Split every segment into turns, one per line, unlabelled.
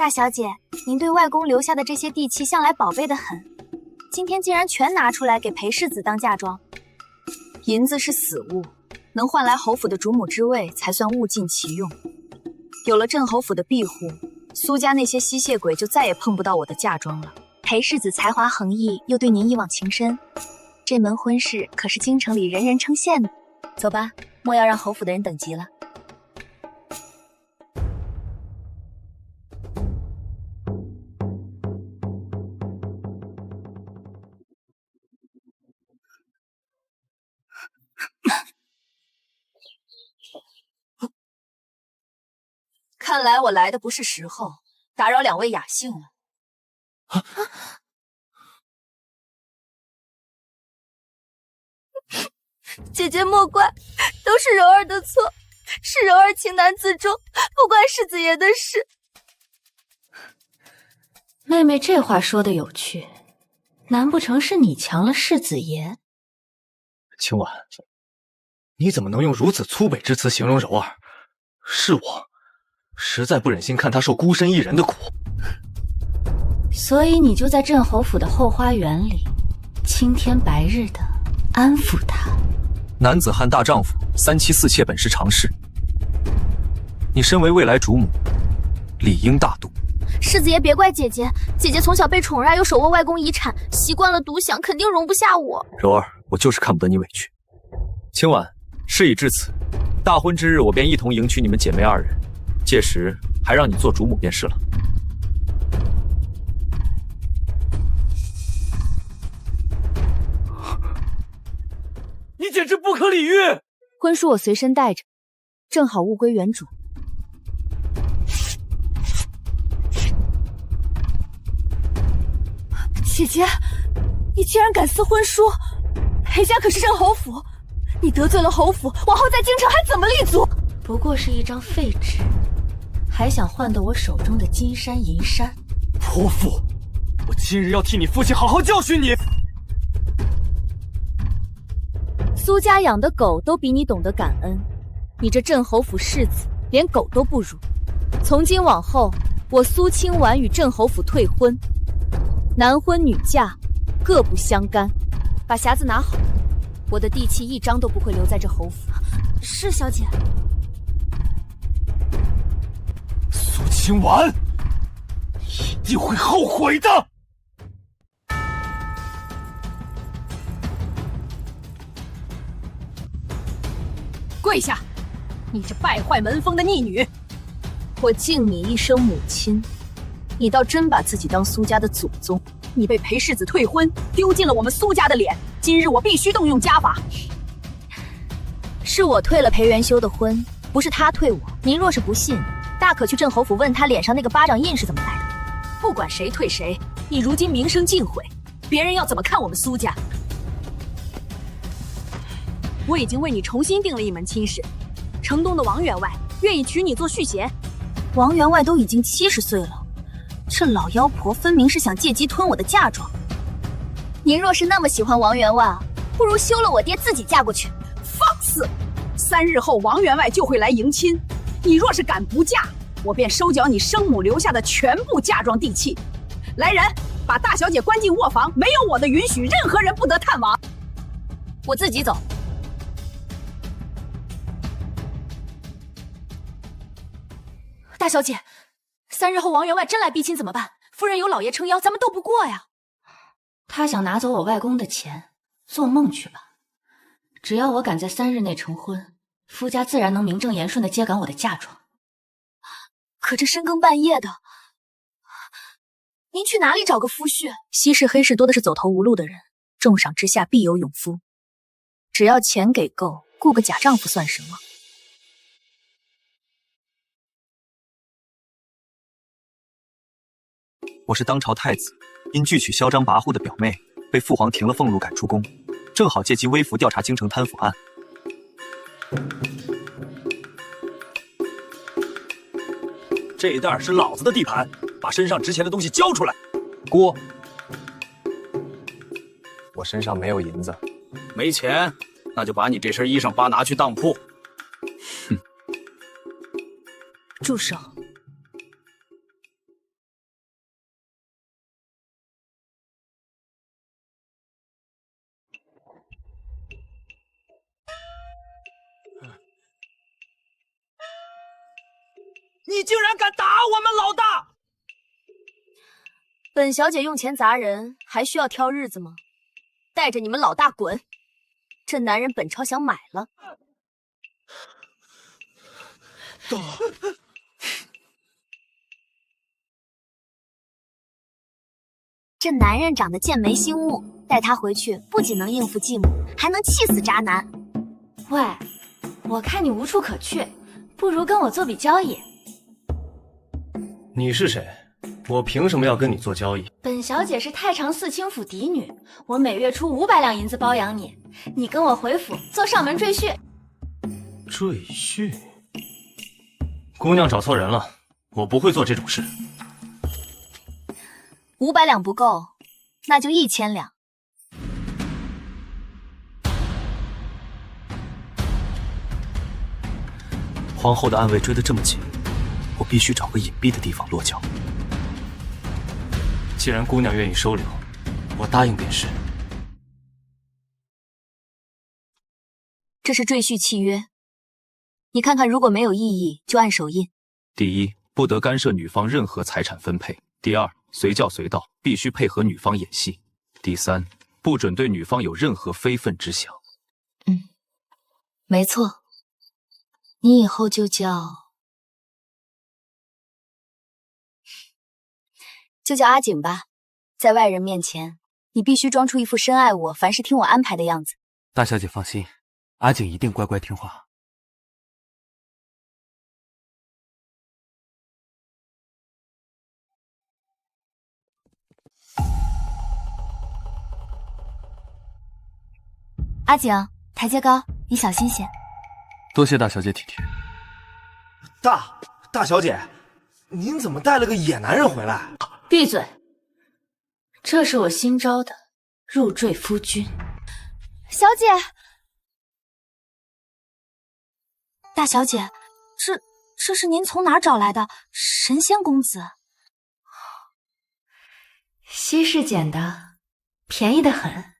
大小姐，您对外公留下的这些地契向来宝贝得很，今天竟然全拿出来给裴世子当嫁妆。银子是死物，能换来侯府的主母之位，才算物尽其用。有了镇侯府的庇护，苏家那些吸血鬼就再也碰不到我的嫁妆了。裴世子才华横溢，又对您一往情深，这门婚事可是京城里人人称羡的。走吧，莫要让侯府的人等急了。看来我来的不是时候，打扰两位雅兴了。
姐姐莫怪，都是柔儿的错，是柔儿情难自重，不关世子爷的事。
妹妹这话说的有趣，难不成是你强了世子爷？
清婉，你怎么能用如此粗鄙之词形容柔儿？是我，实在不忍心看她受孤身一人的苦。
所以你就在镇侯府的后花园里，青天白日的安抚她。
男子汉大丈夫，三妻四妾本是常事。你身为未来主母，理应大度。
世子爷别怪姐姐，姐姐从小被宠爱，又手握外公遗产，习惯了独享，肯定容不下我。
柔儿，我就是看不得你委屈。清婉，事已至此，大婚之日我便一同迎娶你们姐妹二人，届时还让你做主母便是了。
你简直不可理喻！
婚书我随身带着，正好物归原主。
姐姐，你竟然敢撕婚书！裴家可是镇侯府，你得罪了侯府，往后在京城还怎么立足？
不过是一张废纸，还想换得我手中的金山银山？
泼妇！我今日要替你父亲好好教训你！
苏家养的狗都比你懂得感恩，你这镇侯府世子连狗都不如。从今往后，我苏清婉与镇侯府退婚，男婚女嫁，各不相干。把匣子拿好，我的地契一张都不会留在这侯府。
是小姐。
苏清婉，一定会后悔的。
跪下！你这败坏门风的逆女！我敬你一声母亲，你倒真把自己当苏家的祖宗。你被裴世子退婚，丢尽了我们苏家的脸。今日我必须动用家法。是我退了裴元修的婚，不是他退我。您若是不信，大可去镇侯府问他脸上那个巴掌印是怎么来的。不管谁退谁，你如今名声尽毁，别人要怎么看我们苏家？我已经为你重新定了一门亲事，城东的王员外愿意娶你做续弦。王员外都已经70岁了，这老妖婆分明是想借机吞我的嫁妆。
您若是那么喜欢王员外，不如休了我爹，自己嫁过去。
放肆！3日后王员外就会来迎亲，你若是敢不嫁，我便收缴你生母留下的全部嫁妆地契。来人，把大小姐关进卧房，没有我的允许，任何人不得探往。我自己走。大小姐，3日后王员外真来逼亲怎么办？夫人有老爷撑腰，咱们斗不过呀。
他想拿走我外公的钱，做梦去吧！只要我敢在3日内成婚，夫家自然能名正言顺地接赶我的嫁妆。
可这深更半夜的，您去哪里找个夫婿？西市黑市多的是走投无路的人，重赏之下必有勇夫。只要钱给够，雇个假丈夫算什么？
我是当朝太子，因拒娶嚣张跋扈的表妹，被父皇停了俸禄，赶出宫，正好借机微服调查京城贪腐案。
这一袋是老子的地盘，把身上值钱的东西交出来。
锅，我身上没有银子。
没钱，那就把你这身衣裳扒拿去当铺。
住手！
你竟然敢打我们老大！
本小姐用钱砸人，还需要挑日子吗？带着你们老大滚！这男人本超想买了。
这男人长得剑眉星目，带他回去不仅能应付继母，还能气死渣男。
喂，我看你无处可去，不如跟我做笔交易。
你是谁？我凭什么要跟你做交易？
本小姐是太常四清府嫡女，我每月出500两银子包养你，你跟我回府做上门赘婿。
赘婿？姑娘找错人了，我不会做这种事。
500两不够，那就1000两。
皇后的暗卫追得这么紧，我必须找个隐蔽的地方落脚。
既然姑娘愿意收留，我答应便是。
这是赘婿契约，你看看，如果没有异议，就按手印。
第一，不得干涉女方任何财产分配；第二，随叫随到，必须配合女方演戏；第三，不准对女方有任何非分之想。
没错，你以后就叫阿景吧。在外人面前，你必须装出一副深爱我、凡事听我安排的样子。
大小姐放心，阿景一定乖乖听话。
阿景，台阶高，你小心些。
多谢大小姐体贴。
大小姐，您怎么带了个野男人回来？
闭嘴！这是我新招的入赘夫君。
小姐，大小姐，这是您从哪儿找来的神仙公子？
稀世捡的，便宜得很。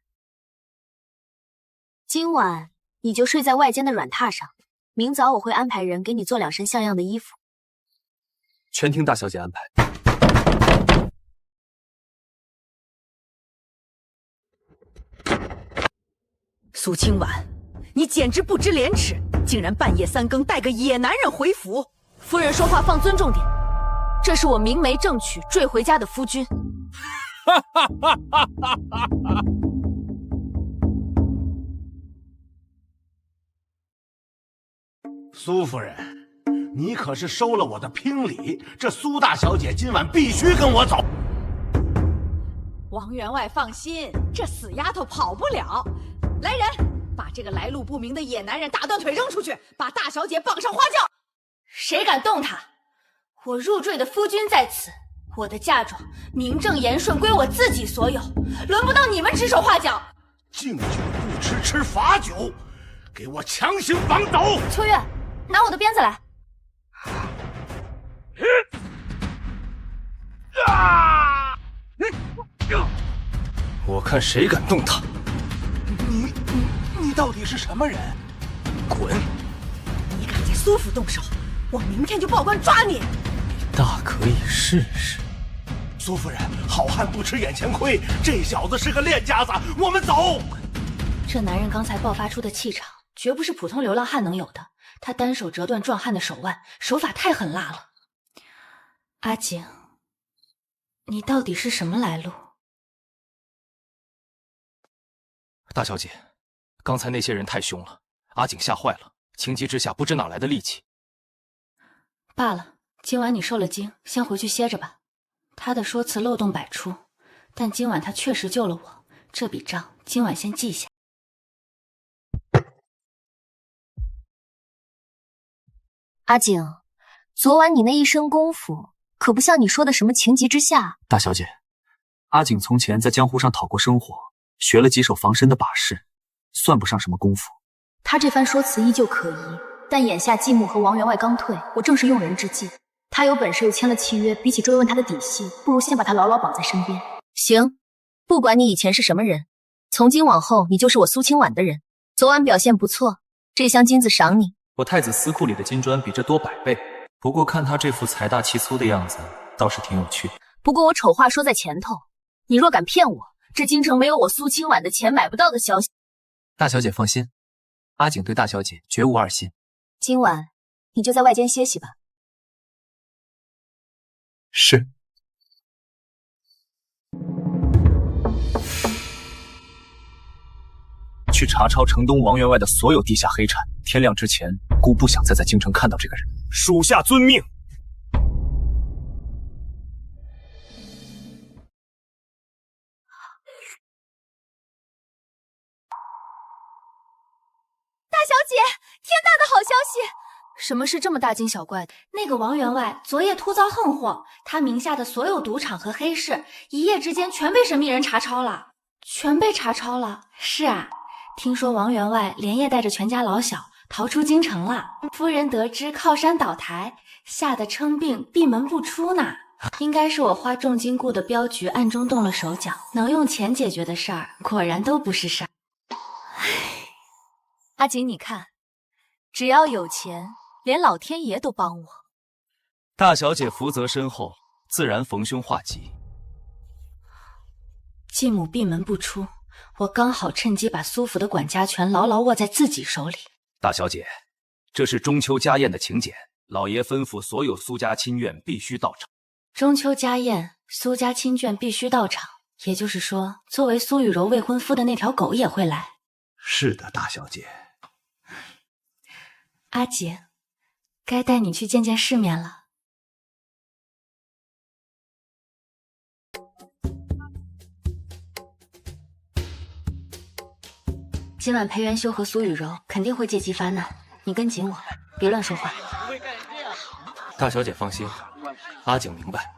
今晚你就睡在外间的软榻上，明早我会安排人给你做2身像样的衣服。
全听大小姐安排。
苏清婉，你简直不知廉耻，竟然半夜3更带个野男人回府！
夫人说话放尊重点，这是我明媒正娶赘回家的夫君。
苏夫人，你可是收了我的聘礼，这苏大小姐今晚必须跟我走。
王员外放心，这死丫头跑不了。来人，把这个来路不明的野男人打断腿扔出去，把大小姐绑上花轿。
谁敢动他？我入赘的夫君在此，我的嫁妆名正言顺归我自己所有，轮不到你们指手画脚。
敬酒不吃吃罚酒，给我强行绑走！
秋月，拿我的鞭子来。
我看谁敢动他！
你到底是什么人？
滚！
你敢在苏府动手，我明天就报官抓你！
大可以试试。
苏夫人，好汉不吃眼前亏，这小子是个练家子，我们走。
这男人刚才爆发出的气场，绝不是普通流浪汉能有的。他单手折断壮汉的手腕，手法太狠辣了。阿景，你到底是什么来路？
大小姐，刚才那些人太凶了，阿景吓坏了，情急之下不知哪来的力气。
罢了，今晚你受了惊，先回去歇着吧。他的说辞漏洞百出，但今晚他确实救了我，这笔账今晚先记下。
阿景，昨晚你那一身功夫，可不像你说的什么情急之下。
大小姐，阿景从前在江湖上讨过生活，学了几手防身的把式，算不上什么功夫。
他这番说辞依旧可疑，但眼下继母和王员外刚退，我正是用人之际。他有本事又签了契约，比起追问他的底细，不如先把他牢牢绑在身边。行，不管你以前是什么人，从今往后你就是我苏清婉的人。昨晚表现不错，这箱金子赏你。
我太子司库里的金砖比这多100倍，不过看他这副财大气粗的样子，倒是挺有趣。
不过我丑话说在前头，你若敢骗我，这京城没有我苏清婉的钱买不到的消息。
大小姐放心，阿景对大小姐绝无二心。
今晚你就在外间歇息吧。
是。去查抄城东王员外的所有地下黑产，天亮之前，姑不想再在京城看到这个人。
属下遵命。
大小姐，天大的好消息！
什么事这么大惊小怪的？那个王员外昨夜突遭横祸，他名下的所有赌场和黑市，一夜之间全被神秘人查抄了。全被查抄了？是啊，听说王员外连夜带着全家老小逃出京城了。夫人得知靠山倒台，吓得称病闭门不出呢。应该是我花重金雇的镖局暗中动了手脚，能用钱解决的事儿，果然都不是事儿。
阿锦，你看，只要有钱，连老天爷都帮我。
大小姐福泽深厚，自然逢凶化吉。
继母闭门不出，我刚好趁机把苏府的管家权牢牢握在自己手里。
大小姐，这是中秋家宴的请柬，老爷吩咐所有苏家亲眷必须到场。
中秋家宴，苏家亲眷必须到场，也就是说，作为苏雨柔未婚夫的那条狗也会来。
是的，大小姐。
阿锦，该带你去见见世面了。今晚裴元修和苏雨柔肯定会借机发难，你跟紧我，别乱说话。
大小姐放心，阿景明白。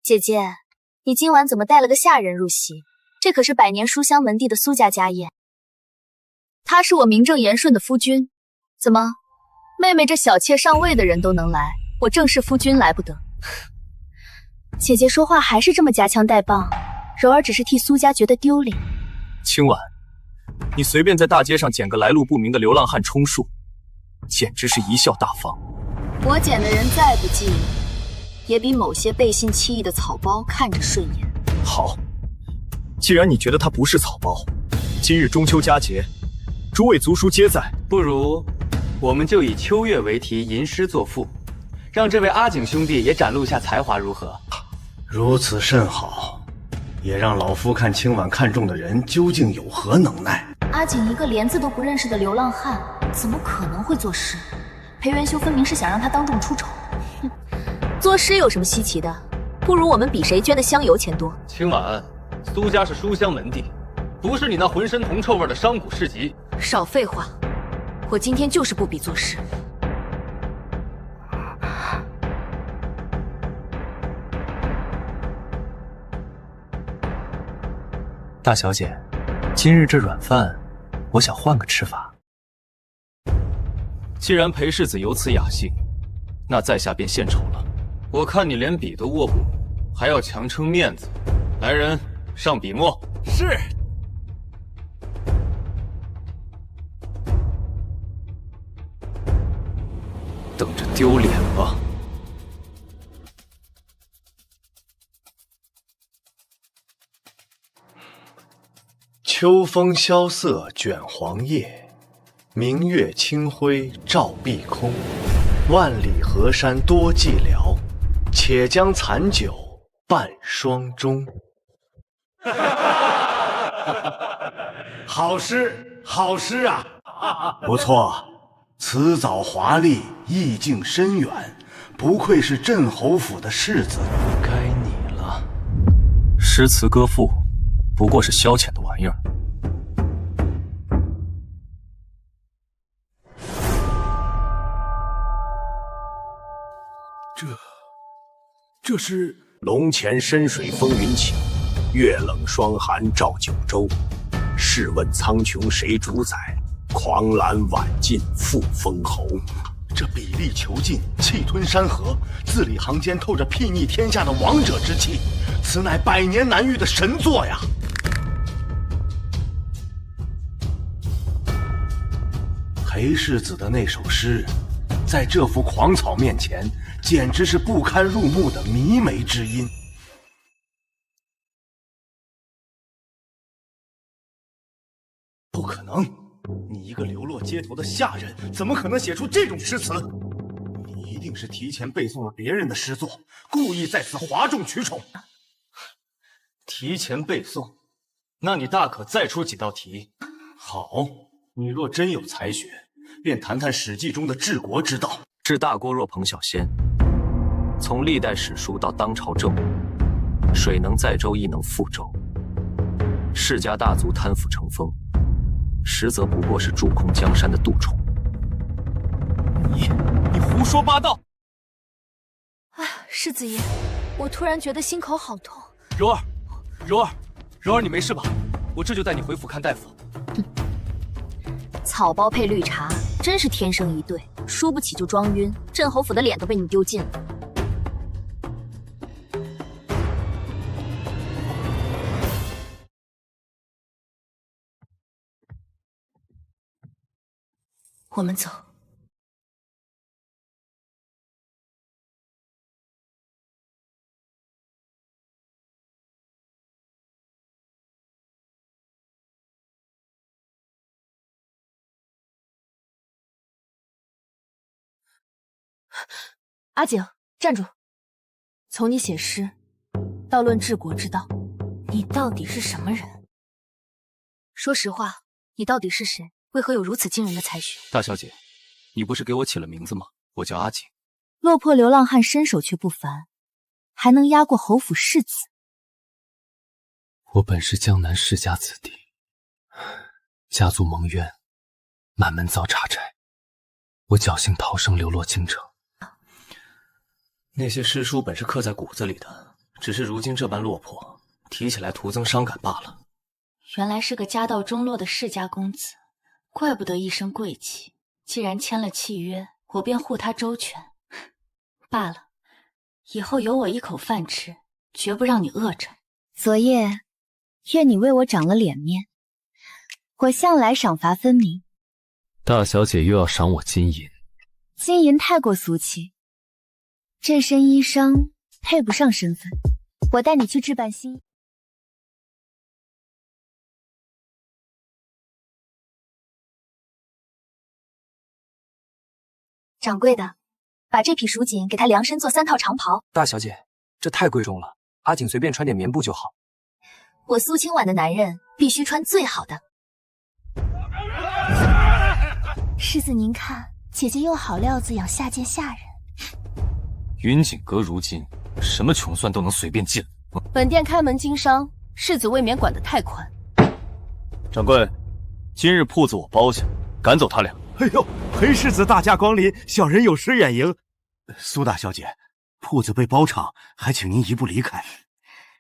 姐姐，你今晚怎么带了个下人入席？这可是百年书香门第的苏家家宴，他是我名正言顺的夫君。怎么，妹妹这小妾上位的人都能来，我正式夫君来不得？姐姐说话还是这么夹枪带棒，柔儿只是替苏家觉得丢脸。
清婉，你随便在大街上捡个来路不明的流浪汉充数，简直是贻笑大方。
我捡的人再不济，也比某些背信弃义的草包看着顺眼。
好，既然你觉得他不是草包，今日中秋佳节，诸位族叔皆在，
不如我们就以秋月为题吟诗作赋，让这位阿景兄弟也展露下才华，如何？
如此甚好，也让老夫看清婉看中的人究竟有何能耐。
阿景一个连字都不认识的流浪汉，怎么可能会作诗？裴元修分明是想让他当众出丑。哼，作诗有什么稀奇的？不如我们比谁捐的香油钱多。
清婉，苏家是书香门第，不是你那浑身铜臭味的商贾市集。
少废话，我今天就是不比作诗。
大小姐，今日这软饭，我想换个吃法。
既然裴世子有此雅兴，那在下便献丑了。
我看你连笔都握不稳，还要强撑面子。来人，上笔墨。
是。
等着丢脸吧。
秋风萧瑟卷黄叶，明月清辉照碧空。万里河山多寂寥，且将残酒伴霜中。好诗，好诗啊！不错，词藻华丽，意境深远，不愧是镇侯府的世子。
该你了。诗词歌赋，不过是消遣的玩意儿。
这是龙潜深水风云起，月冷霜寒照九州。试问苍穹谁主宰？狂澜晚尽复封侯。
这比力囚禁，气吞山河，字里行间透着睥睨天下的王者之气，此乃百年难遇的神作呀！裴世子的那首诗，在这幅狂草面前，简直是不堪入目的弥眉之音。不可能！你一个流落街头的下人，怎么可能写出这种诗词？你一定是提前背诵了别人的诗作，故意在此哗众取宠。
提前背诵，那你大可再出几道题。
好，你若真有才学，便谈谈《史记》中的治国之道。
治大国若彭小仙，从历代史书到当朝政务，水能载舟，亦能覆舟。世家大族贪腐成风，实则不过是蛀空江山的蠹虫。
你胡说八道！
哎，世子爷，我突然觉得心口好痛。
柔儿，你没事吧？我这就带你回府看大夫。
草包配绿茶，真是天生一对。输不起就装晕，镇侯府的脸都被你丢尽了。
我们走。
阿景，站住！从你写诗，到论治国之道，
你到底是什么人？
说实话，你到底是谁？为何有如此惊人的才学？
大小姐，你不是给我起了名字吗？我叫阿景。
落魄流浪汉身手却不凡，还能压过侯府世子。
我本是江南世家子弟，家族蒙冤，满门遭查债，我侥幸逃生，流落京城。
那些诗书本是刻在骨子里的，只是如今这般落魄，提起来徒增伤感罢了。
原来是个家道中落的世家公子，怪不得一身贵气。既然签了契约，我便护他周全。罢了，以后有我一口饭吃，绝不让你饿着。
昨夜，愿你为我长了脸面。我向来赏罚分明。
大小姐又要赏我金银？
金银太过俗气，这身衣裳配不上身份。我带你去置办新衣。
掌柜的，把这匹蜀锦给他量身做3套长袍。
大小姐，这太贵重了，阿景随便穿点棉布就好。
我苏清婉的男人必须穿最好的。
世子您看，姐姐用好料子养下贱下人。
云锦阁如今什么穷酸都能随便进。
本店开门经商，世子未免管得太宽。
掌柜，今日铺子我包下，赶走他俩。
哎呦，裴世子大驾光临，小人有失远迎。苏大小姐，铺子被包场，还请您一步离开。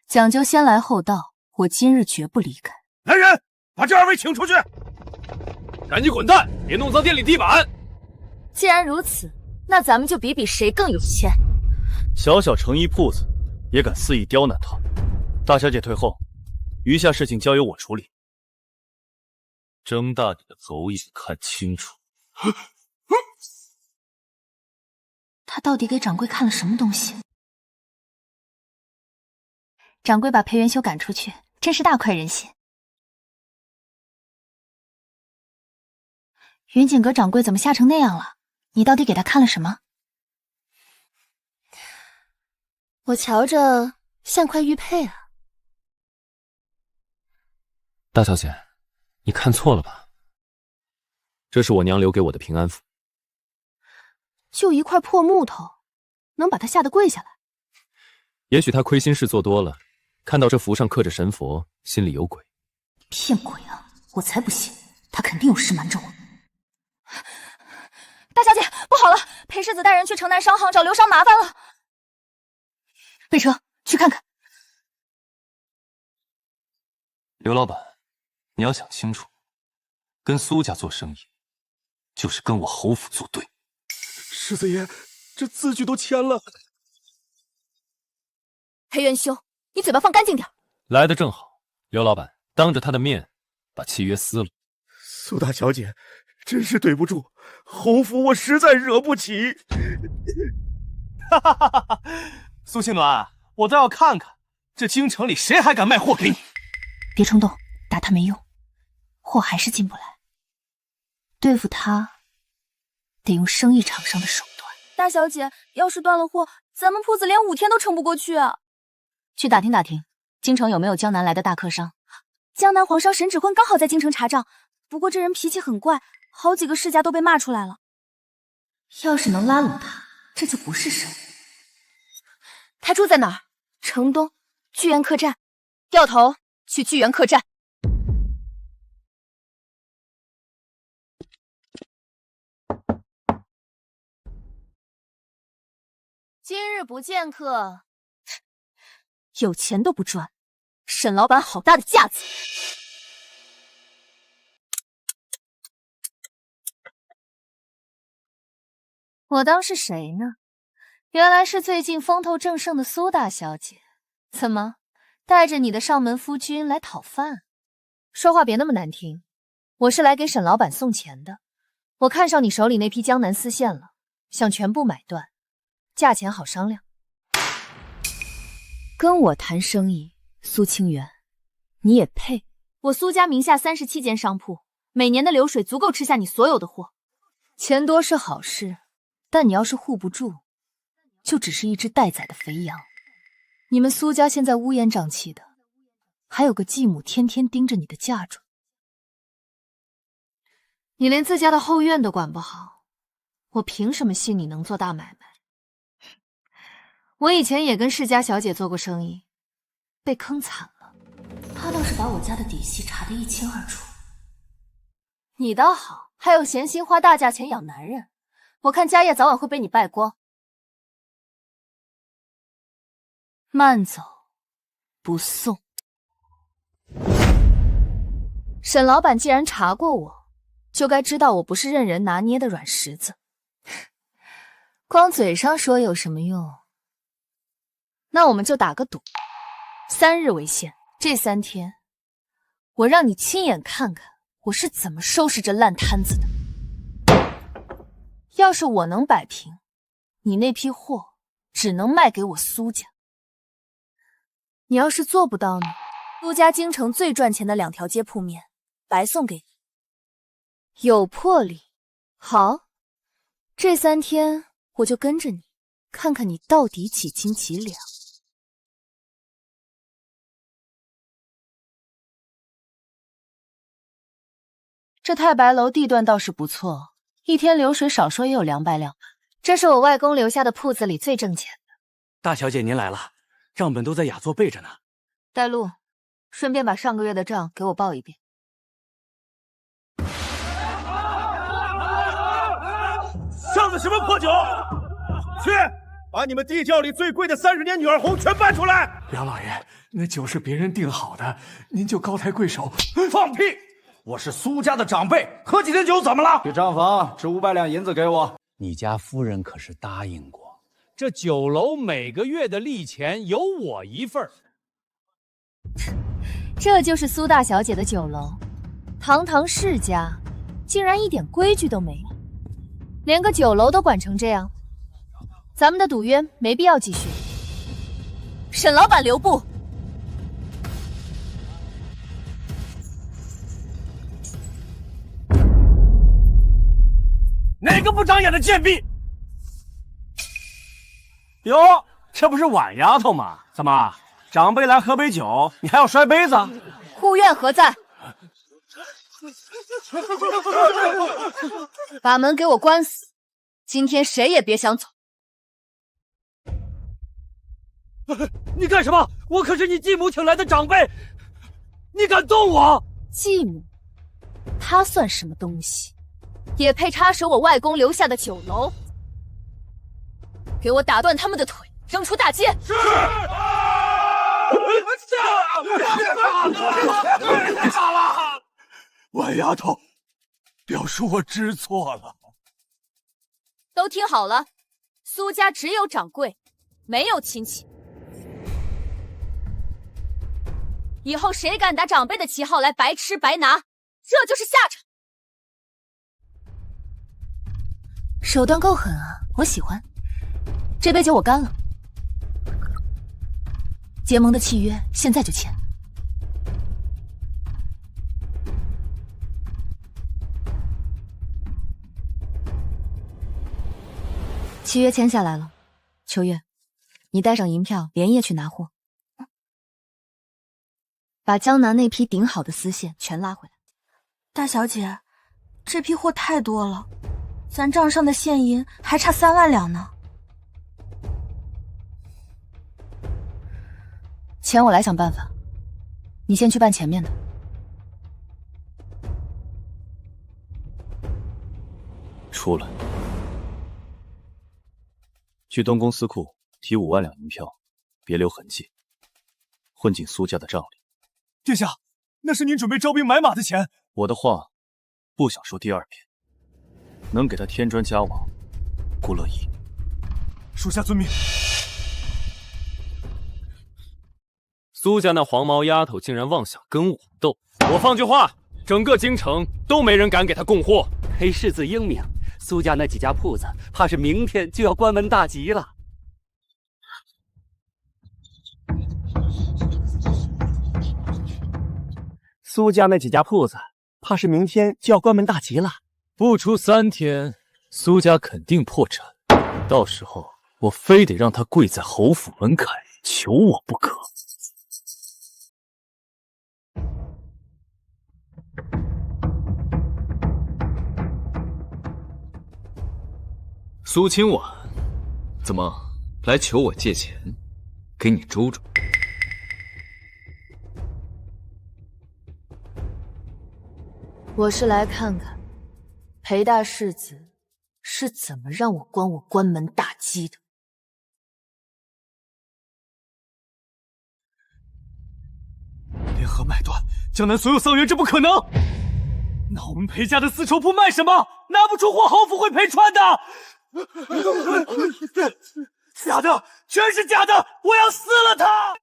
讲究先来后到，我今日绝不离开。
来人，把这2位请出去！
赶紧滚蛋，别弄脏店里地板。
既然如此，那咱们就比比谁更有钱。
小小成衣铺子，也敢肆意刁难他。大小姐退后，余下事情交由我处理。睁大你的狗眼看清楚。
他到底给掌柜看了什么东西？掌柜把裴元修赶出去，真是大快人心。云锦阁掌柜怎么吓成那样了？你到底给他看了什么？我瞧着像块玉佩啊。
大小姐，你看错了吧？这是我娘留给我的平安符。
就一块破木头，能把他吓得跪下来？
也许他亏心事做多了，看到这符上刻着神佛，心里有鬼。
骗鬼啊！我才不信，他肯定有事瞒着我。大小姐，不好了！裴世子带人去城南商行找刘商麻烦了。备车去看看。
刘老板，你要想清楚，
跟苏家做生意，就是跟我侯府作对。
世子爷，这字据都签了。
裴元兄，你嘴巴放干净点。
来的正好，刘老板当着他的面把契约撕了。
苏大小姐，真是对不住，侯府我实在惹不起。
哈哈哈哈！苏青鸾，我倒要看看这京城里谁还敢卖货给你。
别冲动，打他没用，货还是进不来。对付他，得用生意场上的手段。
大小姐，要是断了货，咱们铺子连5天都撑不过去啊！
去打听打听，京城有没有江南来的大客商？
江南皇商沈芷坤刚好在京城查账，不过这人脾气很怪，好几个世家都被骂出来了。
要是能拉拢他，这就不是生意。
他住在哪儿？城东聚源客栈。掉头去聚源客栈。今日不见客，有钱都不赚，沈老板好大的架子。
我当是谁呢？原来是最近风头正盛的苏大小姐。怎么带着你的上门夫君来讨饭？说话别那么难听，我是来给沈老板送钱的。我看上你手里那批江南丝线了，想全部买断，价钱好商量。
跟我谈生意，苏清源，你也配？我苏家名下37间商铺，每年的流水足够吃下你所有的货。
钱多是好事，但你要是护不住，就只是一只待宰的肥羊。你们苏家现在乌烟瘴气的，还有个继母天天盯着你的嫁妆。你连自家的后院都管不好，我凭什么信你能做大买卖？我以前也跟世家小姐做过生意，被坑惨了。她倒是把我家的底细查得一清二楚。你倒好，还有闲心花大价钱养男人，我看家业早晚会被你败光。慢走，不送。沈老板既然查过我，就该知道我不是任人拿捏的软柿子。光嘴上说有什么用？那我们就打个赌，3日为限。这3天，我让你亲眼看看我是怎么收拾这烂摊子的。要是我能摆平，你那批货只能卖给我苏家。你要是做不到呢？苏家京城最赚钱的2条街铺面，白送给你。有魄力。好，这3天我就跟着你，看看你到底几斤几两。这太白楼地段倒是不错，一天流水少说也有200两吧。这是我外公留下的铺子里最挣钱的。
大小姐您来了，账本都在雅座备着呢。
带路，顺便把上个月的账给我报一遍。
上的什么破酒？去，把你们地窖里最贵的30年女儿红全搬出来！
梁老爷，那酒是别人订好的，您就高抬贵手。
放屁！我是苏家的长辈，喝几天酒怎么了？
去账房支500两银子给我。
你家夫人可是答应过，这酒楼每个月的利钱有我一份。
这就是苏大小姐的酒楼，堂堂世家，竟然一点规矩都没有，连个酒楼都管成这样。咱们的赌约没必要继续。沈老板留步。
哪个不长眼的贱婢！
哟，这不是婉丫头吗？怎么，长辈来喝杯酒，你还要摔杯子？
护院何在？把门给我关死！今天谁也别想走！
你干什么？我可是你继母请来的长辈，你敢动我？
继母，她算什么东西？也配插手我外公留下的酒楼？给我打断他们的腿，扔出大街！是。
完了！婉丫头，表叔，我知错了。
都听好了，苏家只有掌柜，没有亲戚。以后谁敢打长辈的旗号来白吃白拿，这就是下场。手段够狠啊，我喜欢。这杯酒我干了，结盟的契约现在就签。契约签下来了，秋月，你带上银票，连夜去拿货，把江南那批顶好的丝线全拉回来。
大小姐，这批货太多了，咱账上的现银还差3万两呢。
钱我来想办法，你先去办前面的。
出来。去东宫司库提5万两银票，别留痕迹，混进苏家的账里。
殿下，那是您准备招兵买马的钱。
我的话不想说第二遍，能给他添砖加瓦，顾乐意。
属下遵命。
苏家那黄毛丫头竟然妄想跟我斗，我放句话，整个京城都没人敢给她供货。
裴世子英明，苏家那几家铺子，怕是明天就要关门大吉了。苏家那几家铺子，怕是明天就要关门大吉了。
不出3天，苏家肯定破产，到时候我非得让他跪在侯府门槛求我不可。
苏清婉，怎么来求我借钱？给你周周。
我是来看看裴大世子是怎么让我关门大吉的。
联合买断江南所有桑园，这不可能。那我们裴家的丝绸铺卖什么？拿不出货，侯府会赔穿的。假的，全是假的！我要撕了他！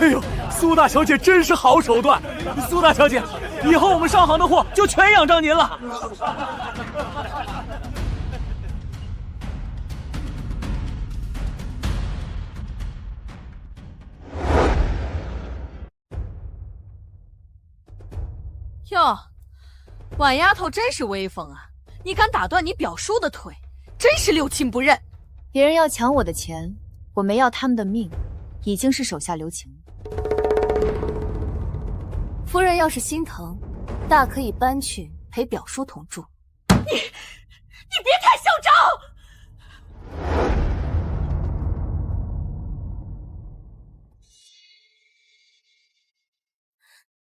哎呦，苏大小姐真是好手段！苏大小姐，以后我们上行的货就全仰仗您了。
哟，婉丫头真是威风啊！你敢打断你表叔的腿，真是六亲不认。
别人要抢我的钱，我没要他们的命，已经是手下留情了。夫人要是心疼，大可以搬去陪表叔同住。
你别太嚣张！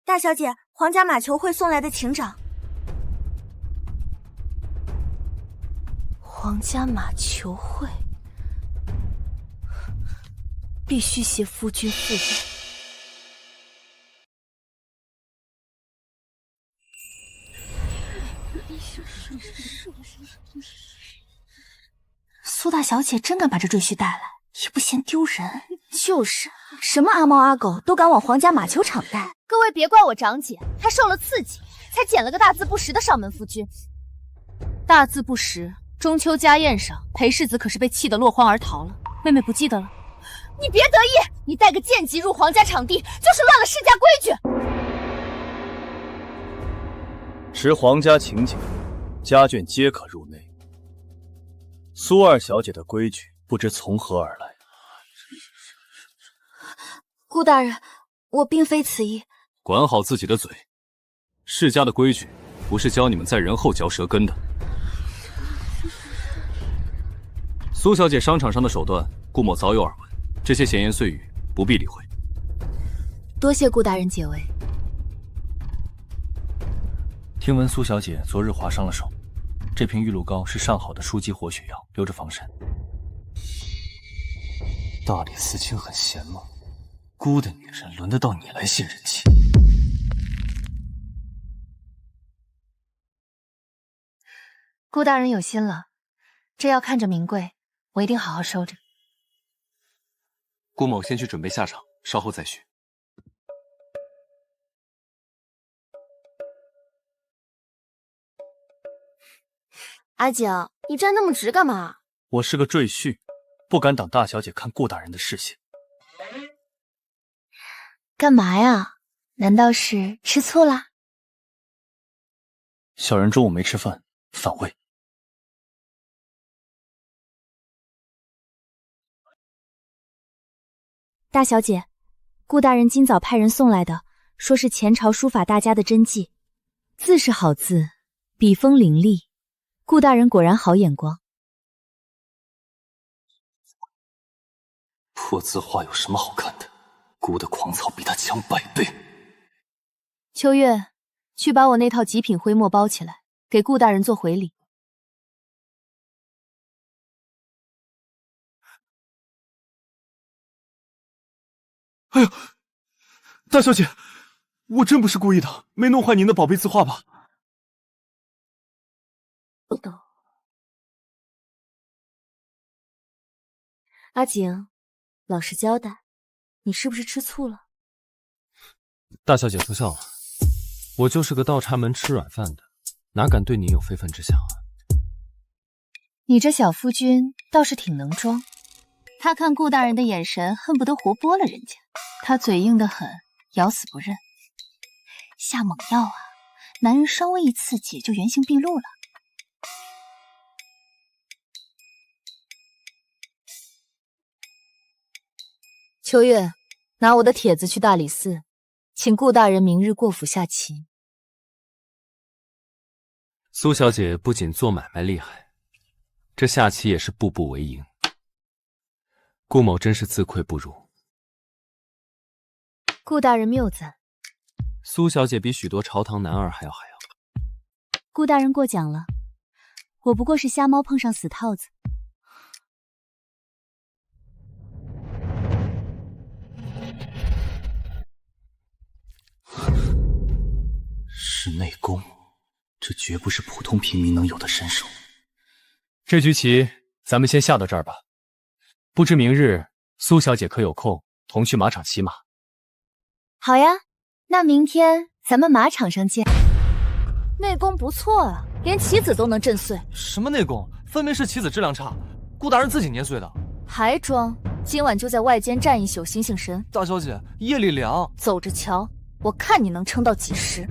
大小姐，皇家马球会送来的请长。皇家马球会必须携夫君赴宴。苏大小姐真敢把这赘婿带来，也不嫌丢人。就是，什么阿猫阿狗都敢往皇家马球场带。
各位别怪我长姐，她受了刺激，才捡了个大字不识的上门夫君。大字不识，中秋家宴上，裴世子可是被气得落荒而逃了。妹妹不记得了？你别得意，你带个贱籍入皇家场地，就是乱了世家规矩。
持皇家请柬，家眷皆可入内。苏二小姐的规矩不知从何而来。
顾大人，我并非此意。
管好自己的嘴，世家的规矩不是教你们在人后嚼舌根的。苏小姐商场上的手段，顾某早有耳闻，这些闲言碎语不必理会。
多谢顾大人解围。
听闻苏小姐昨日划伤了手，这瓶玉露膏是上好的舒肌活血药，留着防身。大理寺卿很闲吗？孤的女人轮得到你来献人情？
顾大人有心了，这药看着名贵，我一定好好收着。
顾某先去准备下场，稍后再叙。
阿景，你站那么直干嘛？
我是个赘婿，不敢挡大小姐看顾大人的视线。
干嘛呀？难道是吃醋啦？
小人中午没吃饭，反胃。
大小姐，顾大人今早派人送来的，说是前朝书法大家的真迹，字是好字，笔锋凌厉，顾大人果然好眼光。
破字画有什么好看的？顾的狂草比他强100倍。
秋月，去把我那套极品徽墨包起来，给顾大人做回礼。
哎呀，大小姐，我真不是故意的，没弄坏您的宝贝字画吧？
不懂。阿景，老实交代，你是不是吃醋了？
大小姐赐笑了，我就是个倒插门吃软饭的，哪敢对你有非分之想啊？
你这小夫君倒是挺能装，他看顾大人的眼神恨不得活剥了人家，他嘴硬得很，咬死不认。下猛药啊，男人稍微一刺激就原形毕露了。
秋月，拿我的帖子去大理寺，请顾大人明日过府下棋。
苏小姐不仅做买卖厉害，这下棋也是步步为营。顾某真是自愧不如。
顾大人谬赞，
苏小姐比许多朝堂男儿还要海洋。
顾大人过奖了，我不过是瞎猫碰上死套子。
是内功，这绝不是普通平民能有的身手。
这局棋咱们先下到这儿吧。不知明日苏小姐可有空同去马场骑马？
好呀，那明天咱们马场上见。内功不错啊，连棋子都能震碎。
什么内功？分明是棋子质量差，顾大人自己捏碎的。
还装？今晚就在外间站一宿，醒醒神。
大小姐，夜里凉，
走着瞧，我看你能撑到几时。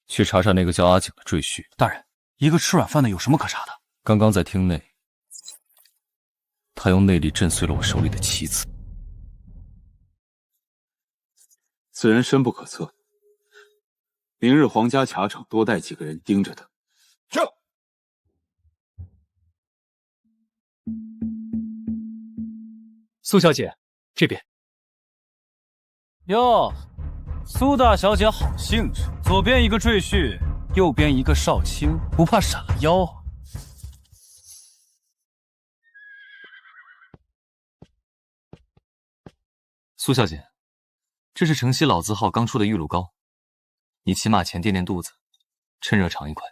去查查那个叫阿景的赘婿。
大人，一个吃软饭的有什么可查的？
刚刚在厅内，他用内力震碎了我手里的棋子。
此人深不可测，明日皇家卡场多带几个人盯着他。
是。
苏小姐，这边。
哟，苏大小姐好兴致，左边一个赘婿，右边一个少卿，不怕闪了腰啊？苏小姐，这是城西老字号刚出的玉露膏，你骑马前垫垫肚子，趁热尝一块。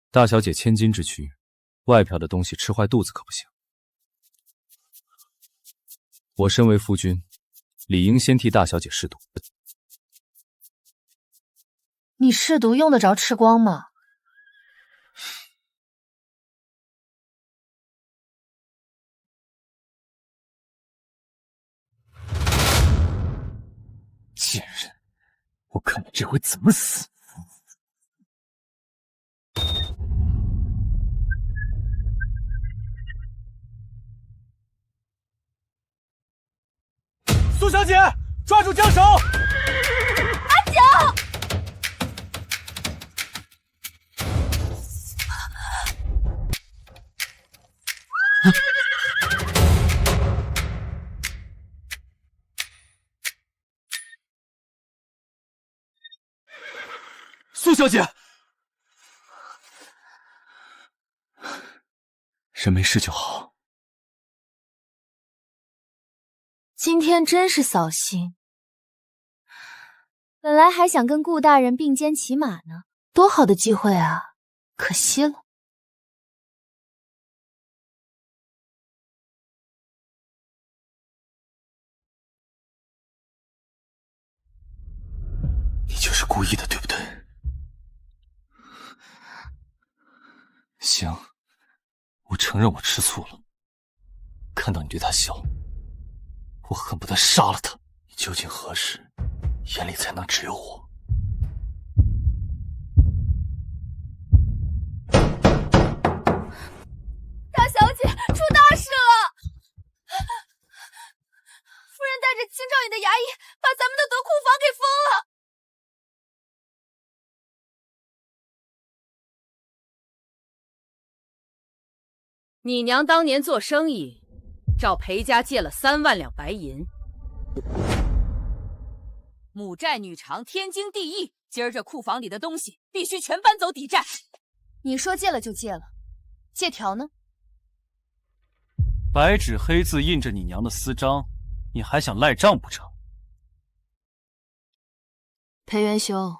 大小姐千金之躯，外漂的东西吃坏肚子可不行。我身为夫君，理应先替大小姐试毒。
你试毒用得着吃光吗？
贱人，我看你这回怎么死！
苏小姐，抓住将手！
阿景！
小姐，
人没事就好。
今天真是扫兴，本来还想跟顾大人并肩骑马呢，多好的机会啊，可惜了。
你就是故意的，对不对？
行，我承认我吃醋了。看到你对他笑，我恨不得杀了他。
你究竟何时眼里才能只有我？
大小姐，出大事了！夫人带着清照尹的衙役把咱们的德库房给封了。
你娘当年做生意，找裴家借了3万两白银。母债女偿，天经地义。今儿这库房里的东西必须全搬走抵债。
你说借了就借了，借条呢？
白纸黑字印着你娘的私章，你还想赖账不成？
裴元兄，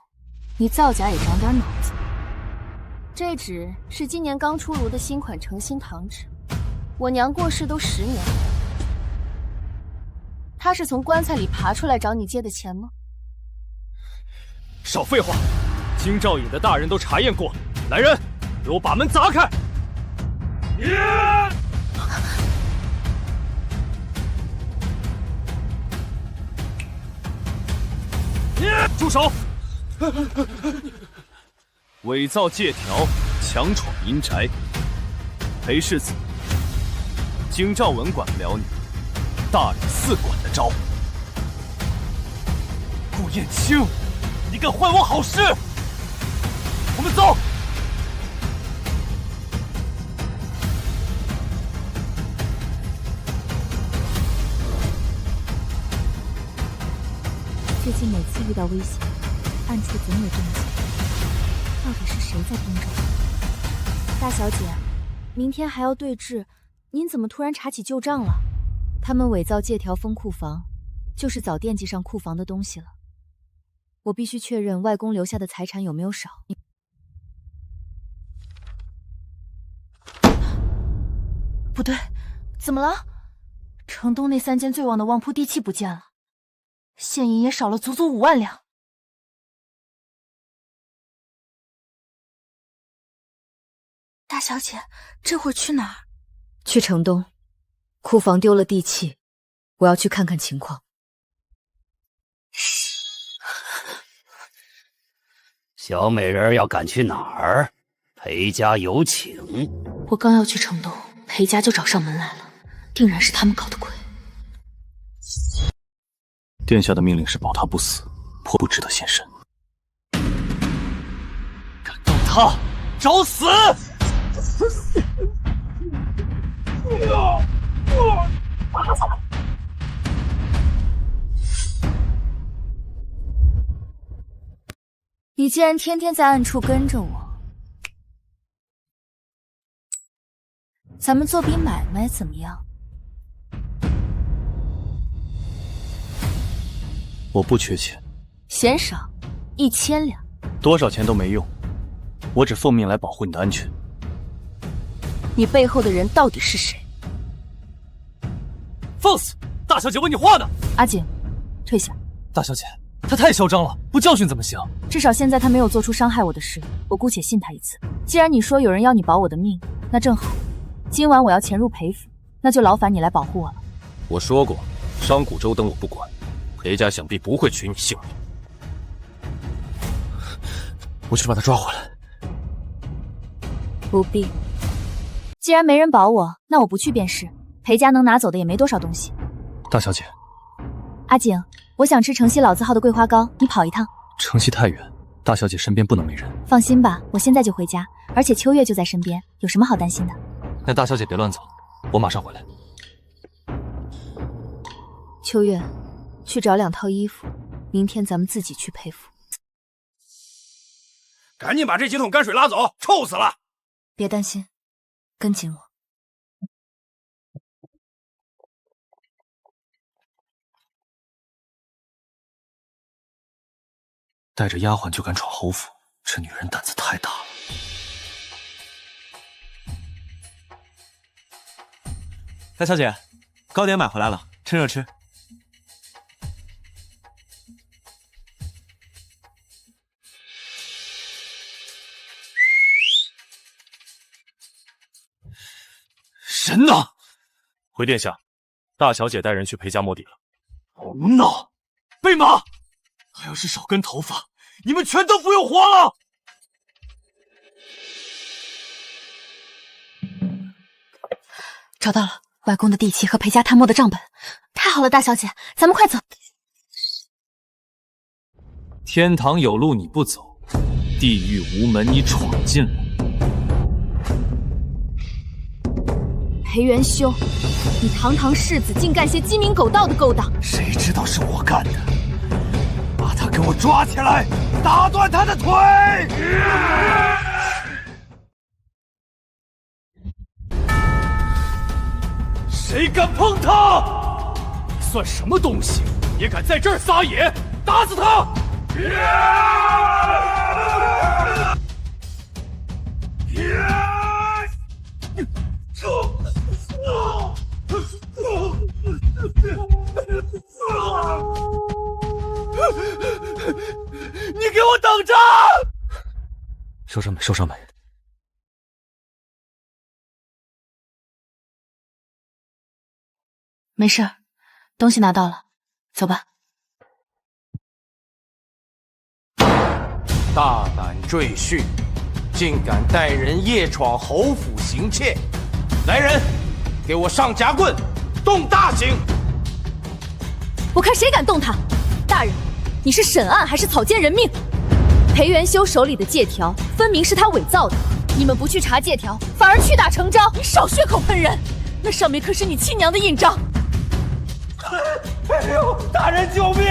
你造假也长点脑子。这纸是今年刚出炉的新款诚心堂纸，我娘过世都10年了。她是从棺材里爬出来找你借的钱吗？
少废话！京兆尹的大人都查验过，来人，给我把门砸开！住手！伪造借条，强闯阴宅，裴世子，京兆文管不了你，大理寺管得着。顾燕青，你敢坏我好事！我们走。
最近每次遇到危险，暗处总有动静，到底是谁在盯着我？大小姐，明天还要对质，您怎么突然查起旧账了？他们伪造借条封库房，就是早惦记上库房的东西了。我必须确认外公留下的财产有没有少。
不对，怎么了？城东那3间最旺的旺铺地契不见了，现银也少了足足5万两。大小姐，这会儿去哪儿？
去城东，库房丢了地契，我要去看看情况。
小美人要赶去哪儿？裴家有请。
我刚要去城东，裴家就找上门来了，定然是他们搞的鬼。
殿下的命令是保他不死，迫不值得现身。
敢动他，找死！
你既然天天在暗处跟着我，咱们做笔买卖怎么样？
我不缺钱，
嫌少，1000两，
多少钱都没用，我只奉命来保护你的安全。
你背后的人到底是谁？
放肆！大小姐问你话呢。
阿景，退下。
大小姐，他太嚣张了，不教训怎么行？
至少现在他没有做出伤害我的事，我姑且信他一次。既然你说有人要你保我的命，那正好，今晚我要潜入裴府，那就劳烦你来保护我了。
我说过，商贾周登我不管，裴家想必不会取你性命。
我去把他抓回来。
不必，既然没人保我，那我不去便是。裴家能拿走的也没多少东西。
大小姐，
阿景，我想吃城西老字号的桂花糕，你跑一趟。
城西太远，大小姐身边不能没人。
放心吧，我现在就回家，而且秋月就在身边，有什么好担心的？
那大小姐别乱走，我马上回来。
秋月，去找2套衣服，明天咱们自己去裴府。
赶紧把这几桶泔水拉走，臭死了！
别担心，跟紧我。
带着丫鬟就敢闯侯府，这女人胆子太大了。
大小姐，糕点买回来了，趁热吃。
神呢？回殿下，大小姐带人去裴家摸底了。
胡闹！备马！他要是少根头发，你们全都不用活了！
找到了外公的地契和裴家探摸的账本，太好了，大小姐，咱们快走。
天堂有路你不走，地狱无门你闯进来。
裴元修，你堂堂世子竟干些鸡鸣狗盗的勾当！
谁知道是我干的？把他给我抓起来，打断他的腿！谁敢碰他？算什么东西？也敢在这儿撒野？打死他！你给我等着！
收上门，收上门。
没事儿，东西拿到了，走吧。
大胆赘婿，竟敢带人夜闯侯府行窃！来人，给我上夹棍，动大刑！
我看谁敢动他！大人，你是审案还是草菅人命？裴元修手里的借条分明是他伪造的，你们不去查借条，反而屈打成招，你少血口喷人！那上面可是你亲娘的印章。
哎呦，大人救命！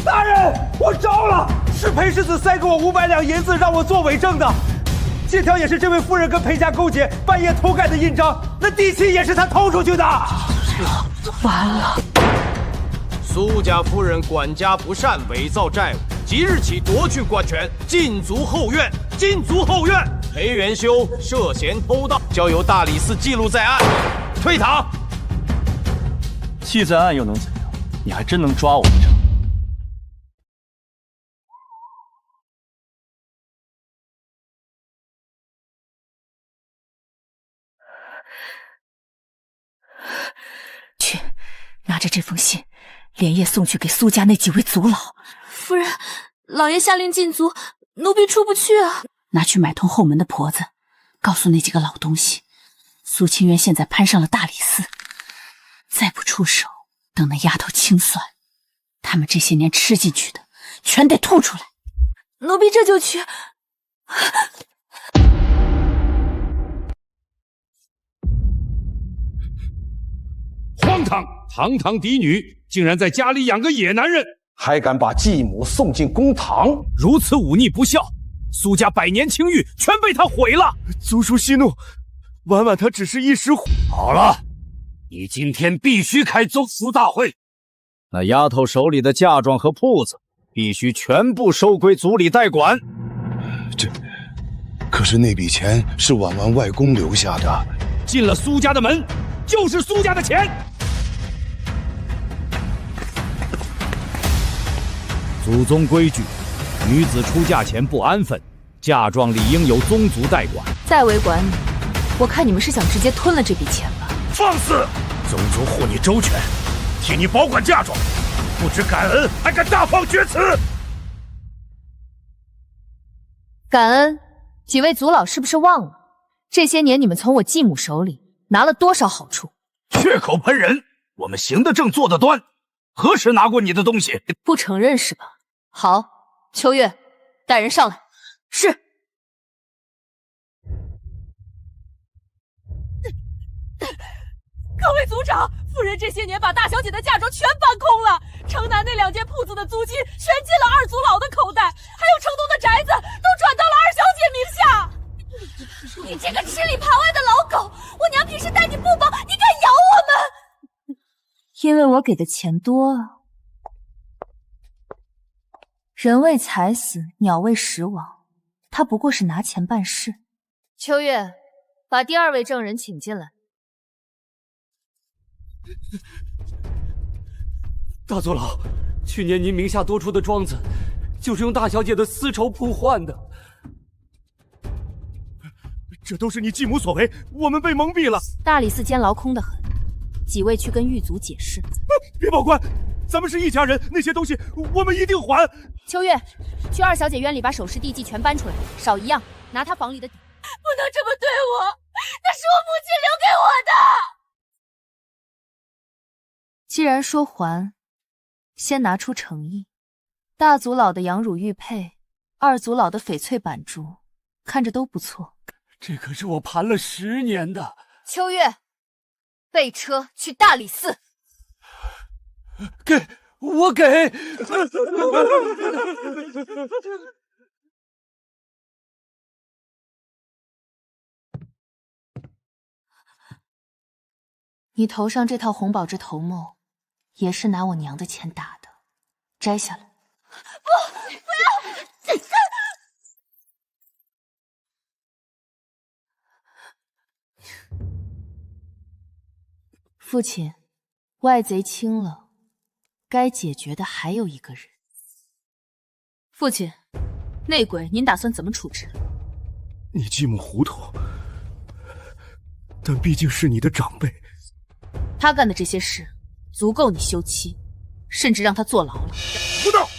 大人，我招了，是裴世子塞给我500两银子让我做伪证的，借条也是这位夫人跟裴家勾结，半夜偷盖的印章，那地契也是他偷出去的。
完了！
苏家夫人管家不善，伪造债务，即日起夺去官权，禁足后院，禁足后院。裴元修涉嫌偷盗，交由大理寺记录在案，退堂。
记在案又能怎样？你还真能抓我一场。
去，拿着这封信，连夜送去给苏家那几位族老。夫人，老爷下令禁足，奴婢出不去啊。拿去买通后门的婆子，告诉那几个老东西，苏清渊现在攀上了大理寺，再不出手，等那丫头清算，他们这些年吃进去的全得吐出来。奴婢这就去。
荒唐！堂堂嫡女，竟然在家里养个野男人，
还敢把继母送进公堂，
如此忤逆不孝，苏家100年清誉全被他毁了。
族叔息怒，婉婉她只是一时。
好了，你今天必须开宗祠大会。
那丫头手里的嫁妆和铺子，必须全部收归族里代管。
可是那笔钱是婉婉外公留下的，
进了苏家的门，就是苏家的钱。
祖宗规矩，女子出嫁前不安分，嫁妆理应由宗族代管。
再为管理，我看你们是想直接吞了这笔钱吧？
放肆！宗族护你周全，替你保管嫁妆，不知感恩，还敢大放厥词！
感恩？几位族老是不是忘了，这些年你们从我继母手里拿了多少好处？
血口喷人！我们行得正，坐得端，何时拿过你的东西？
不承认是吧？好，秋月，带人上来。是。
各位族长，
夫人这些年把大小姐的嫁妆全搬空了，城南那2间铺子的租金全进了二祖老的口袋，还有城东的宅子都转到了二小姐名下。
你这个吃里扒外的老狗！我娘平时待你不薄，你敢咬我们？
因为我给的钱多啊。人为财死，鸟为食亡，他不过是拿钱办事。
秋月，把第2位证人请进来。
大祖老，去年您名下多出的庄子，就是用大小姐的丝绸铺换的。
这都是你继母所为，我们被蒙蔽了。
大理寺监牢空得很，几位去跟狱卒解释。
别报官，咱们是一家人，那些东西我们一定还。
秋月，去二小姐院里把首饰地契全搬出来，少一样拿她房里的底。
不能这么对我，那是我母亲留给我的。
既然说还，先拿出诚意。大祖老的羊乳玉佩，二祖老的翡翠板珠，看着都不错。
这可是我盘了10年的。
秋月，备车去大理寺。
给我给。
你头上这套红宝石头帽，也是拿我娘的钱打的，摘下来。
不要！
父亲，外贼清了，该解决的还有一个人。父亲，内鬼您打算怎么处置？
你继母糊涂，但毕竟是你的长辈。
他干的这些事，足够你休妻，甚至让他坐牢了。
不道，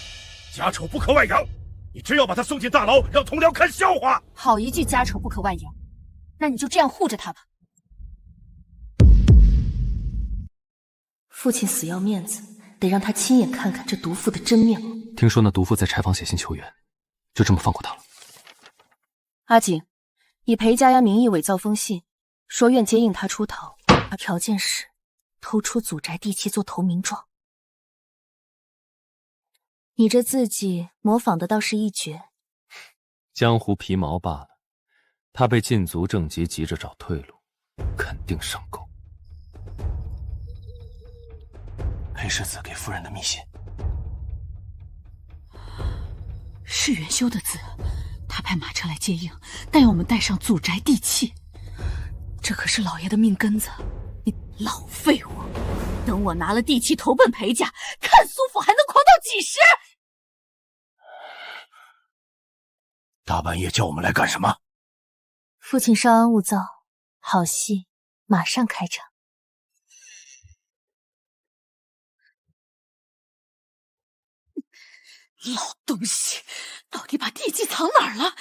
家丑不可外扬，你真要把他送进大牢，让同僚看笑话？
好一句家丑不可外扬，那你就这样护着他吧。父亲死要面子，得让他亲眼看看这毒妇的真面目。
听说那毒妇在柴房写信求援，就这么放过他了？
阿景，以裴家丫名义伪造封信，说愿接应他出逃，而条件是偷出祖宅地契做投名状。你这字迹模仿的倒是一绝。
江湖皮毛罢了，他被禁足正急，急着找退路，肯定上钩。
裴世子给夫人的密信，
是元修的字，他派马车来接应，但要我们带上祖宅地契。这可是老爷的命根子，你老废物！等我拿了地契投奔裴家，看苏府还能狂到几时！
大半夜叫我们来干什么？
父亲稍安勿躁，好戏马上开场。
老东西，到底把地契藏哪儿了？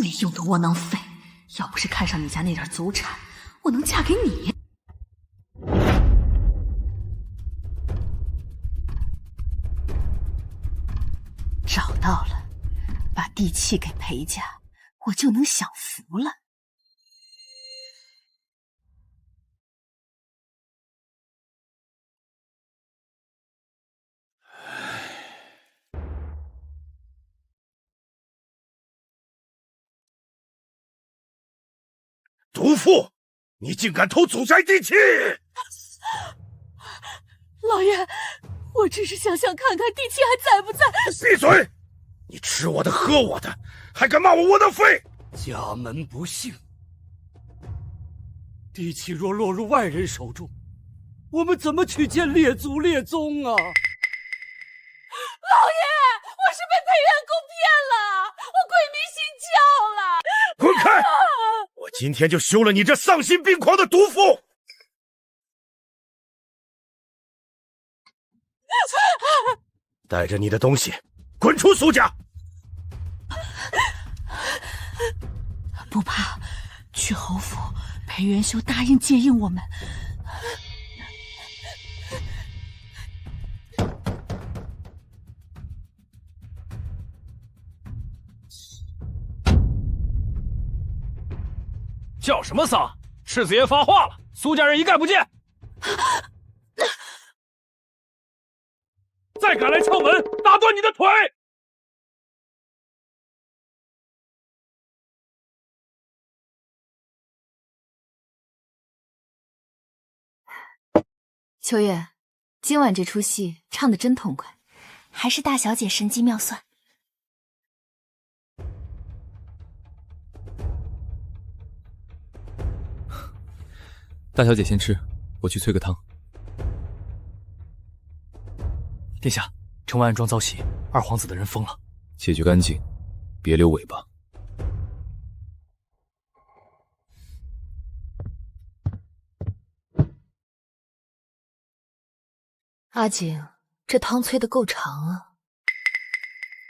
没用的窝囊废！要不是看上你家那点祖产，我能嫁给你？找到了，把地契给裴家，我就能享福了。
毒妇，你竟敢偷祖宅地契！
老爷，我只是想看看地契还在不在。
闭嘴！你吃我的喝我的，还敢骂我窝囊废！
家门不幸，地契若落入外人手中，我们怎么去见列祖列宗啊？老爷，
我是被裴元公骗了，我鬼迷心窍了！
滚开！我今天就休了你这丧心病狂的毒妇！带着你的东西，滚出苏家！
不怕，去侯府，裴元修答应接应我们。
叫什么丧？世子爷发话了，苏家人一概不见。
再敢来敲门，打断你的腿！
秋月，今晚这出戏唱得真痛快，还是大小姐神机妙算。
大小姐先吃，我去催个汤。
殿下，城外暗桩遭袭，二皇子的人疯了，
解决干净，别留尾巴。
阿景，这汤催得够长啊！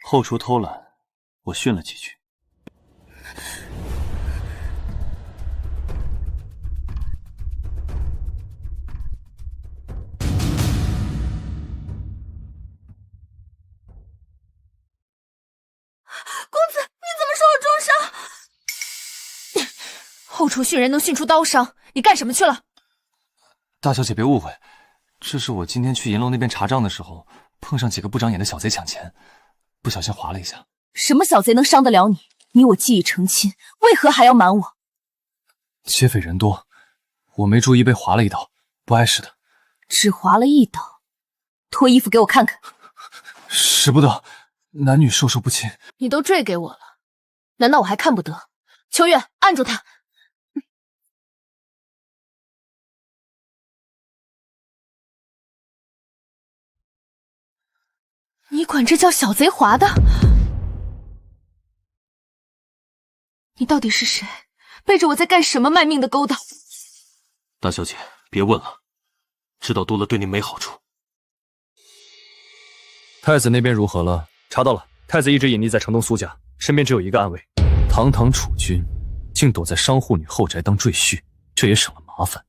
后厨偷懒，我训了几句。
公子，你怎么受了重伤？后厨训人能训出刀伤，你干什么去了？
大小姐别误会，这是我今天去银楼那边查账的时候，碰上几个不长眼的小贼抢钱，不小心划了一下。
什么小贼能伤得了你？你我既已成亲，为何还要瞒我？
劫匪人多，我没注意被划了一刀，不碍事的。
只划了一刀，脱衣服给我看看。
使不得，男女授受不亲。
你都坠给我了，难道我还看不得？秋月，按住他！你管这叫小贼划的？你到底是谁？背着我在干什么卖命的勾当？
大小姐，别问了，知道多了对您没好处。
太子那边如何了？
查到了，太子一直隐匿在城东苏家，身边只有一个暗卫。
堂堂储君，竟躲在商户女后宅当赘婿，这也省了麻烦。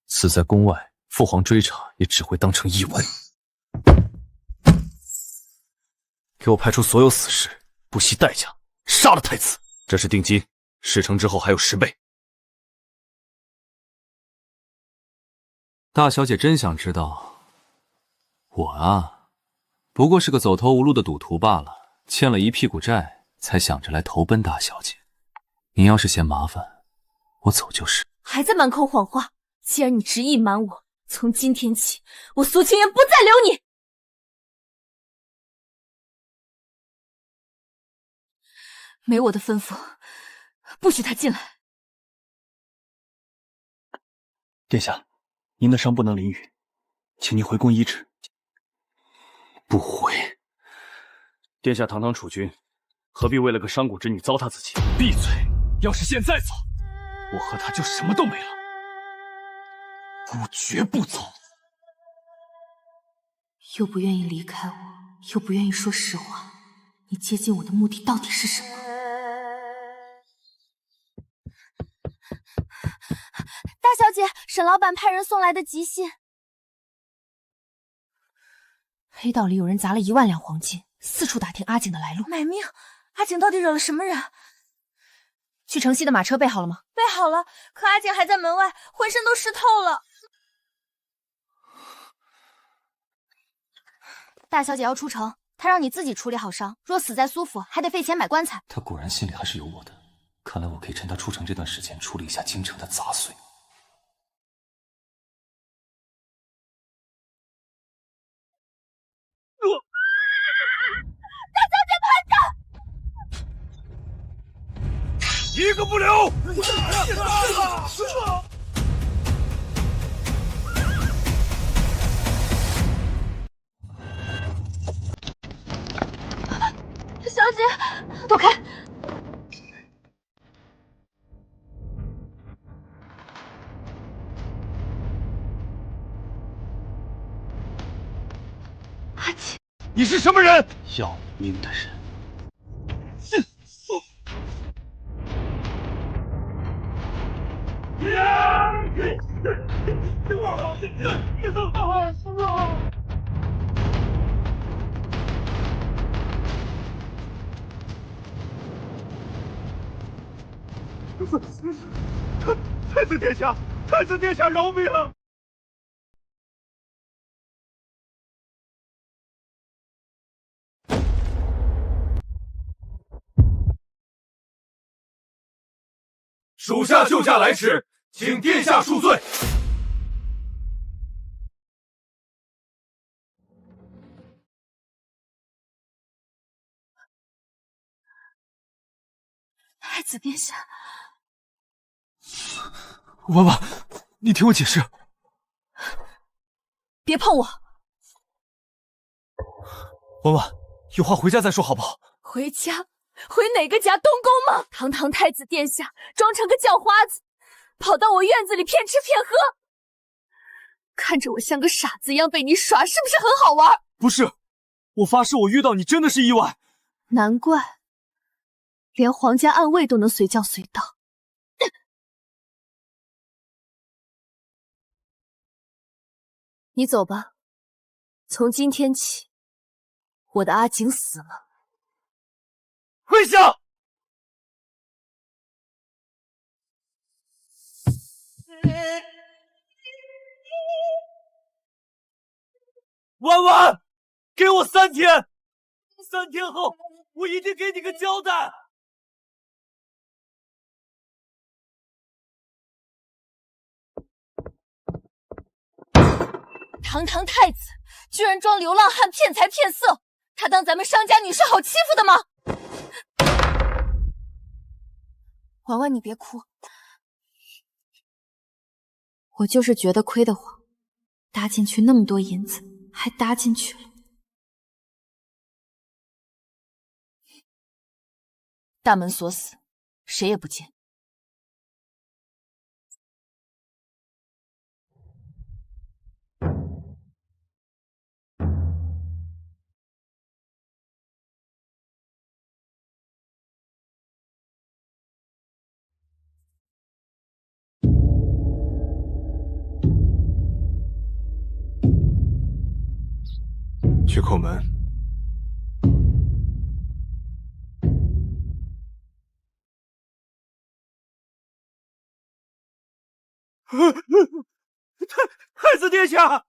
此在宫外，父皇追查也只会当成意外。
给我派出所有死士，不惜代价杀了太子。这是定金，事成之后还有10倍。
大小姐真想知道，我啊，不过是个走投无路的赌徒罢了，欠了一屁股债，才想着来投奔大小姐。您要是嫌麻烦，我走就是。
还在满口谎话！既然你执意瞒我，从今天起，我苏清言不再留你。没我的吩咐，不许他进来。
殿下，您的伤不能淋雨，请您回宫医治。
不回。
殿下堂堂储君，何必为了个商贾之女糟蹋自己？
闭嘴！要是现在走，我和他就什么都没了。我绝不走。
又不愿意离开我，又不愿意说实话，你接近我的目的到底是什么？
大小姐，沈老板派人送来的急信。
黑道里有人砸了1万两黄金，四处打听阿景的来路。
买命！阿景到底惹了什么人？
去城西的马车备好了吗？
备好了，可阿景还在门外，浑身都湿透了。大小姐要出城，她让你自己处理好伤，若死在苏府，还得费钱买棺材。
他果然心里还是有我的，看来我可以趁他出城这段时间处理一下京城的杂碎。
一个不留！
小姐，
躲开！
阿景，
你是什么人？
要命的人！
太子殿下，太子殿下饶命！属下救驾来迟，请殿下恕罪。
太子殿下，
婉婉，你听我解释。
别碰我！
婉婉，有话回家再说好不好？
回家？回哪个家？东宫吗？堂堂太子殿下，装成个叫花子，跑到我院子里骗吃骗喝，看着我像个傻子一样被你耍，是不是很好玩？
不是，我发誓，我遇到你真的是意外。
难怪，连皇家暗卫都能随叫随到。你走吧，从今天起，我的阿景死了。
跪下！婉婉，给我3天，3天后我一定给你个交代。
堂堂太子居然装流浪汉骗财骗色，他当咱们商家女是好欺负的吗？婉婉，你别哭，我就是觉得亏得慌，搭进去那么多银子，还搭进去了。大门锁死，谁也不见。
去叩门。
太子殿下，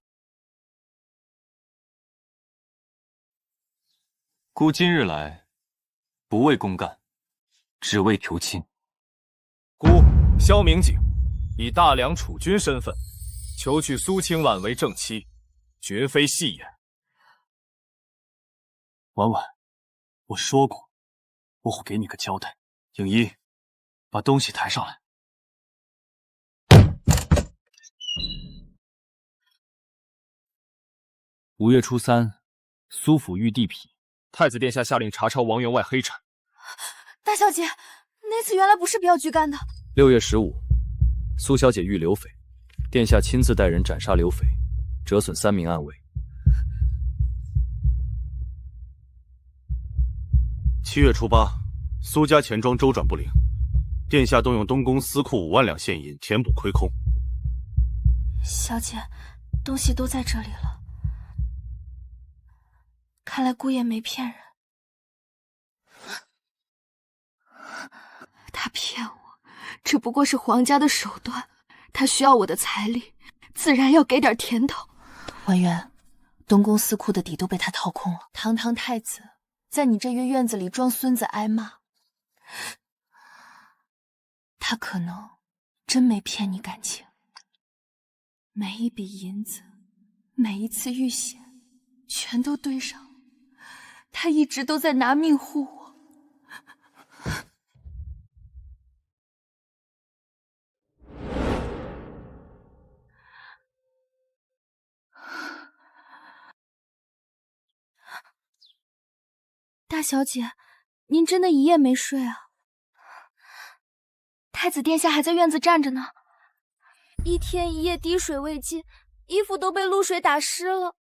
孤今日来，不为公干，只为求亲。
孤萧明景，以大梁储君身份，求娶苏清婉为正妻，绝非戏言。
婉婉，我说过，我会给你个交代。影一，把东西抬上来。5月初3，苏府玉地痞，
太子殿下下令查抄王员外黑产。
大小姐，那次原来不是镖局干的。
6月15，苏小姐遇刘匪，殿下亲自带人斩杀刘匪，折损3名暗卫。7月初8，苏家钱庄周转不灵，殿下动用东宫司库5万两现银填补亏空。
小姐，东西都在这里了。看来姑爷没骗人，他骗我，只不过是皇家的手段。他需要我的财力，自然要给点甜头。婉媛，东宫司库的底都被他掏空了。堂堂太子，在你这院院子里装孙子挨骂，他可能真没骗你感情。每一笔银子，每一次遇险，全都对上了。他一直都在拿命护我。大小姐，您真的一夜没睡啊？太子殿下还在院子站着呢，一天一夜滴水未进，衣服都被露水打湿了。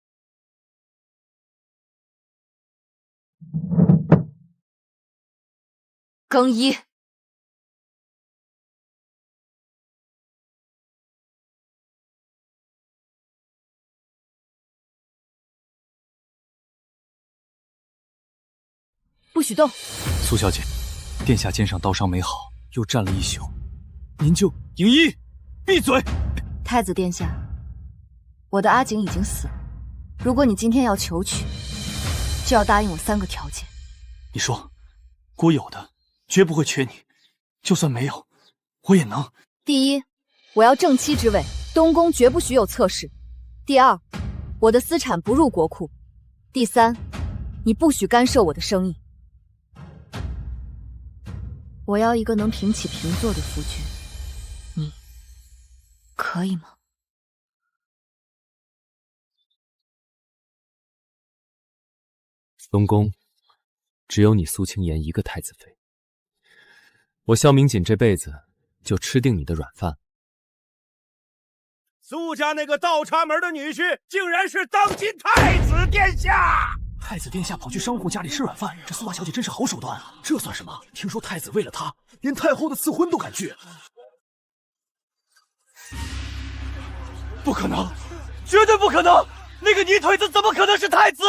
更衣。不许动！
苏小姐，殿下肩上刀伤没好，又站了一宿，您就影一，闭嘴！
太子殿下，我的阿景已经死了，如果你今天要求娶，就要答应我3个条件。
你说，郭有的绝不会缺你，就算没有，
我也能。
第一，我要正妻之位，东宫绝不许有侧室。第二，我的私产不入国库。第三，你不许干涉我的生意。我要一个能平起平坐的夫君，你可以吗？
东宫只有你苏清言一个太子妃，我萧明锦这辈子就吃定你的软饭。
苏家那个倒插门的女婿，竟然是当今太子殿下！
太子殿下跑去商户家里吃软饭，这苏大小姐真是好手段啊！这算什么？听说太子为了她，连太后的赐婚都敢拒。
不可能，绝对不可能！那个泥腿子怎么可能是太子？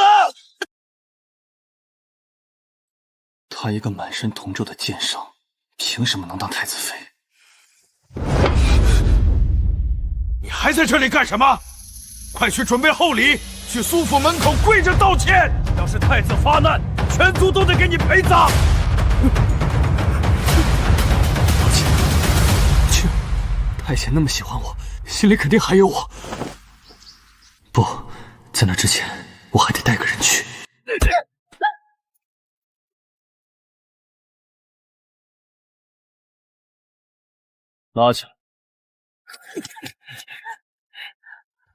他一个满身铜咒的奸商，凭什么能当太子妃？
你还在这里干什么？快去准备厚礼，去苏府门口跪着道歉。要是太子发难，全族都得给你陪葬。
去，太贤那么喜欢我，心里肯定还有我。不在那之前，我还得带个人去。
拉起来。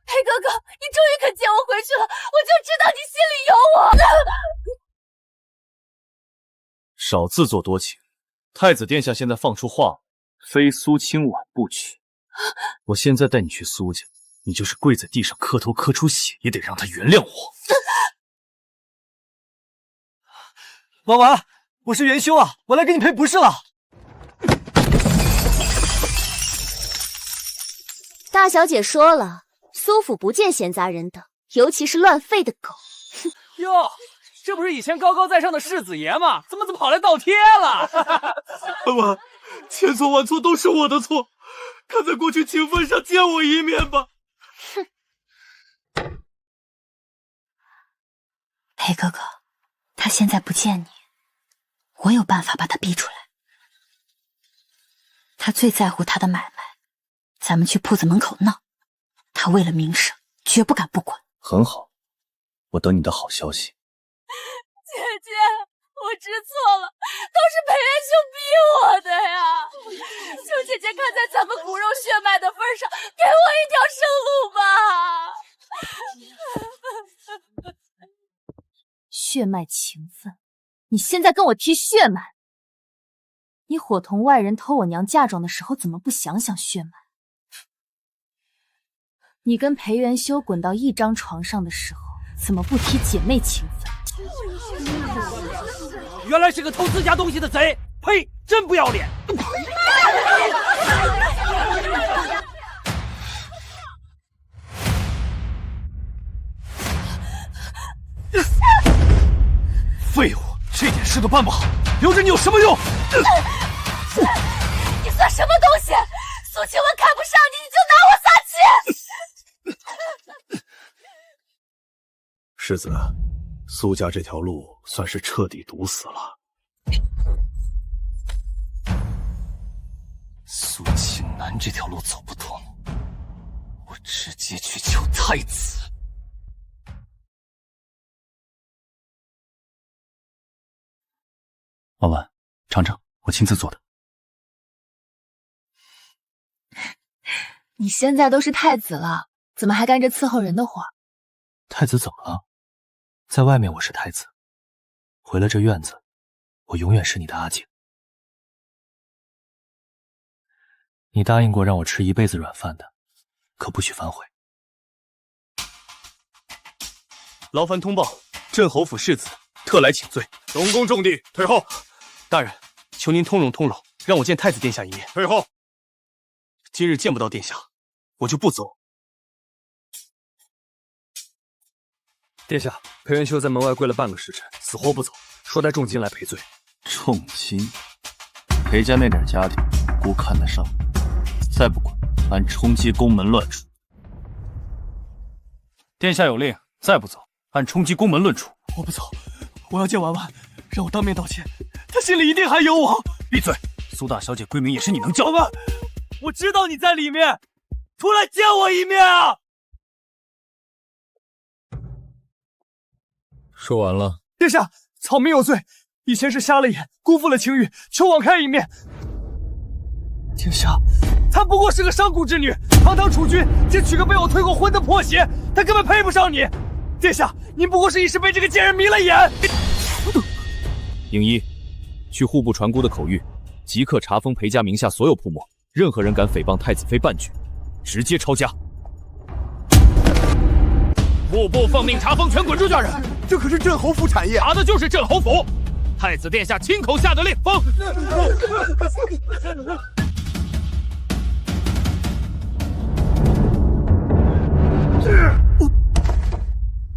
裴哥哥，你终于肯接我回去了，我就知道你心里有我。
少自作多情，太子殿下现在放出话，非苏清婉不娶。我现在带你去苏家，你就是跪在地上磕头磕出血，也得让他原谅我。
婉婉，我是元修啊，我来给你赔不是了。
大小姐说了，苏府不见闲杂人等，尤其是乱吠的狗。
哟，这不是以前高高在上的世子爷吗？怎么跑来倒贴了？
婉婉，千错万错都是我的错，看在过去情分上见我一面吧。
裴哥哥，他现在不见你，我有办法把他逼出来。他最在乎他的买卖，咱们去铺子门口闹，他为了名声，绝不敢不管。
很好，我等你的好消息。
姐姐，我知错了，都是裴元兄逼我的呀！求姐姐看在咱们骨肉血脉的份上，给我一条生路吧！血脉情分，你现在跟我提血脉？你伙同外人偷我娘嫁妆的时候，怎么不想想血脉？你跟裴元修滚到一张床上的时候，怎么不提姐妹情分？
原来是个偷自家东西的贼！呸，真不要脸！
废物，这点事都办不好，留着你有什么用？
你算什么东西？苏清文看不上你，你就拿我撒气！
世子，苏家这条路算是彻底堵死了。
苏清南这条路走不通，我直接去求太子。婉婉，尝尝我亲自做的。
你现在都是太子了，怎么还干着伺候人的活？
太子怎么了？在外面我是太子，回了这院子，我永远是你的阿景。你答应过让我吃一辈子软饭的，可不许反悔。
劳烦通报，镇侯府世子特来请罪。
东宫重地，退后。
大人，求您通融通融，让我见太子殿下一面。
退后。
今日见不到殿下，我就不走。
殿下，裴元修在门外跪了半个时辰，死活不走，说带重金来赔罪。
重金？裴家那点家底，姑看得上。再不管，按冲击宫门乱处。殿下有令，再不走，按冲击宫门论处。
我不走，我要见婉婉，让我当面道歉，她心里一定还有我。
闭嘴！
苏大小姐闺名也是你能叫
吗？我知道你在里面，出来见我一面啊！
说完了。
殿下，草民有罪，以前是瞎了眼，辜负了情谊，求网开一面。殿下，她不过是个商贾之女，堂堂储君，竟娶个被我退过婚的破鞋，她根本配不上你。殿下，您不过是一时被这个贱人迷了眼。
营一，去户部传姑的口谕，即刻查封裴家名下所有铺墨，任何人敢诽谤太子妃半句，直接抄家。
户部奉命查封全滚出去。大人，
这可是镇侯府产业，
查的就是镇侯府。太子殿下亲口下的令，封。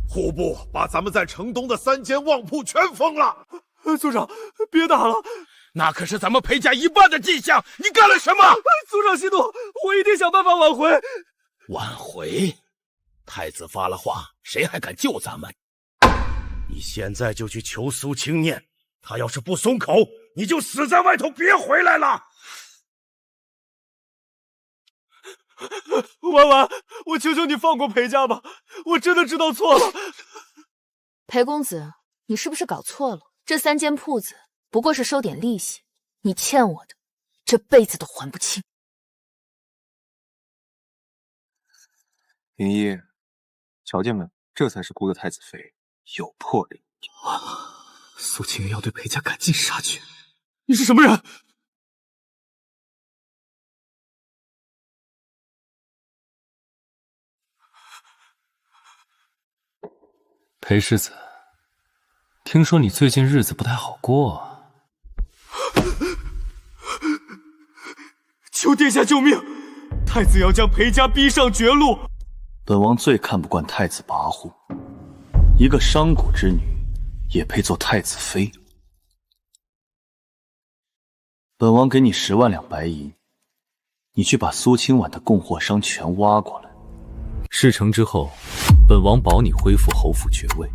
户部把咱们在城东的3间旺铺全封了。
族长，别打了，
那可是咱们裴家一半的迹象，你干了什么？
族长息怒，我一定想办法挽回。
挽回？太子发了话，谁还敢救咱们？你现在就去求苏清念，他要是不松口，你就死在外头，别回来了。
婉婉，我求求你放过裴家吧，我真的知道错了。
裴公子，你是不是搞错了？这3间铺子不过是收点利息，你欠我的，这辈子都还不清。
云一，瞧见没？这才是姑的太子妃，有魄力。
苏清月要对裴家赶尽杀绝，你是什么人？
裴世子，听说你最近日子不太好过啊。
求殿下救命！太子要将裴家逼上绝路。
本王最看不惯太子跋扈，一个商贾之女也配做太子妃？本王给你10万两白银，你去把苏清婉的供货商全挖过来。
事成之后，本王保你恢复侯府爵位。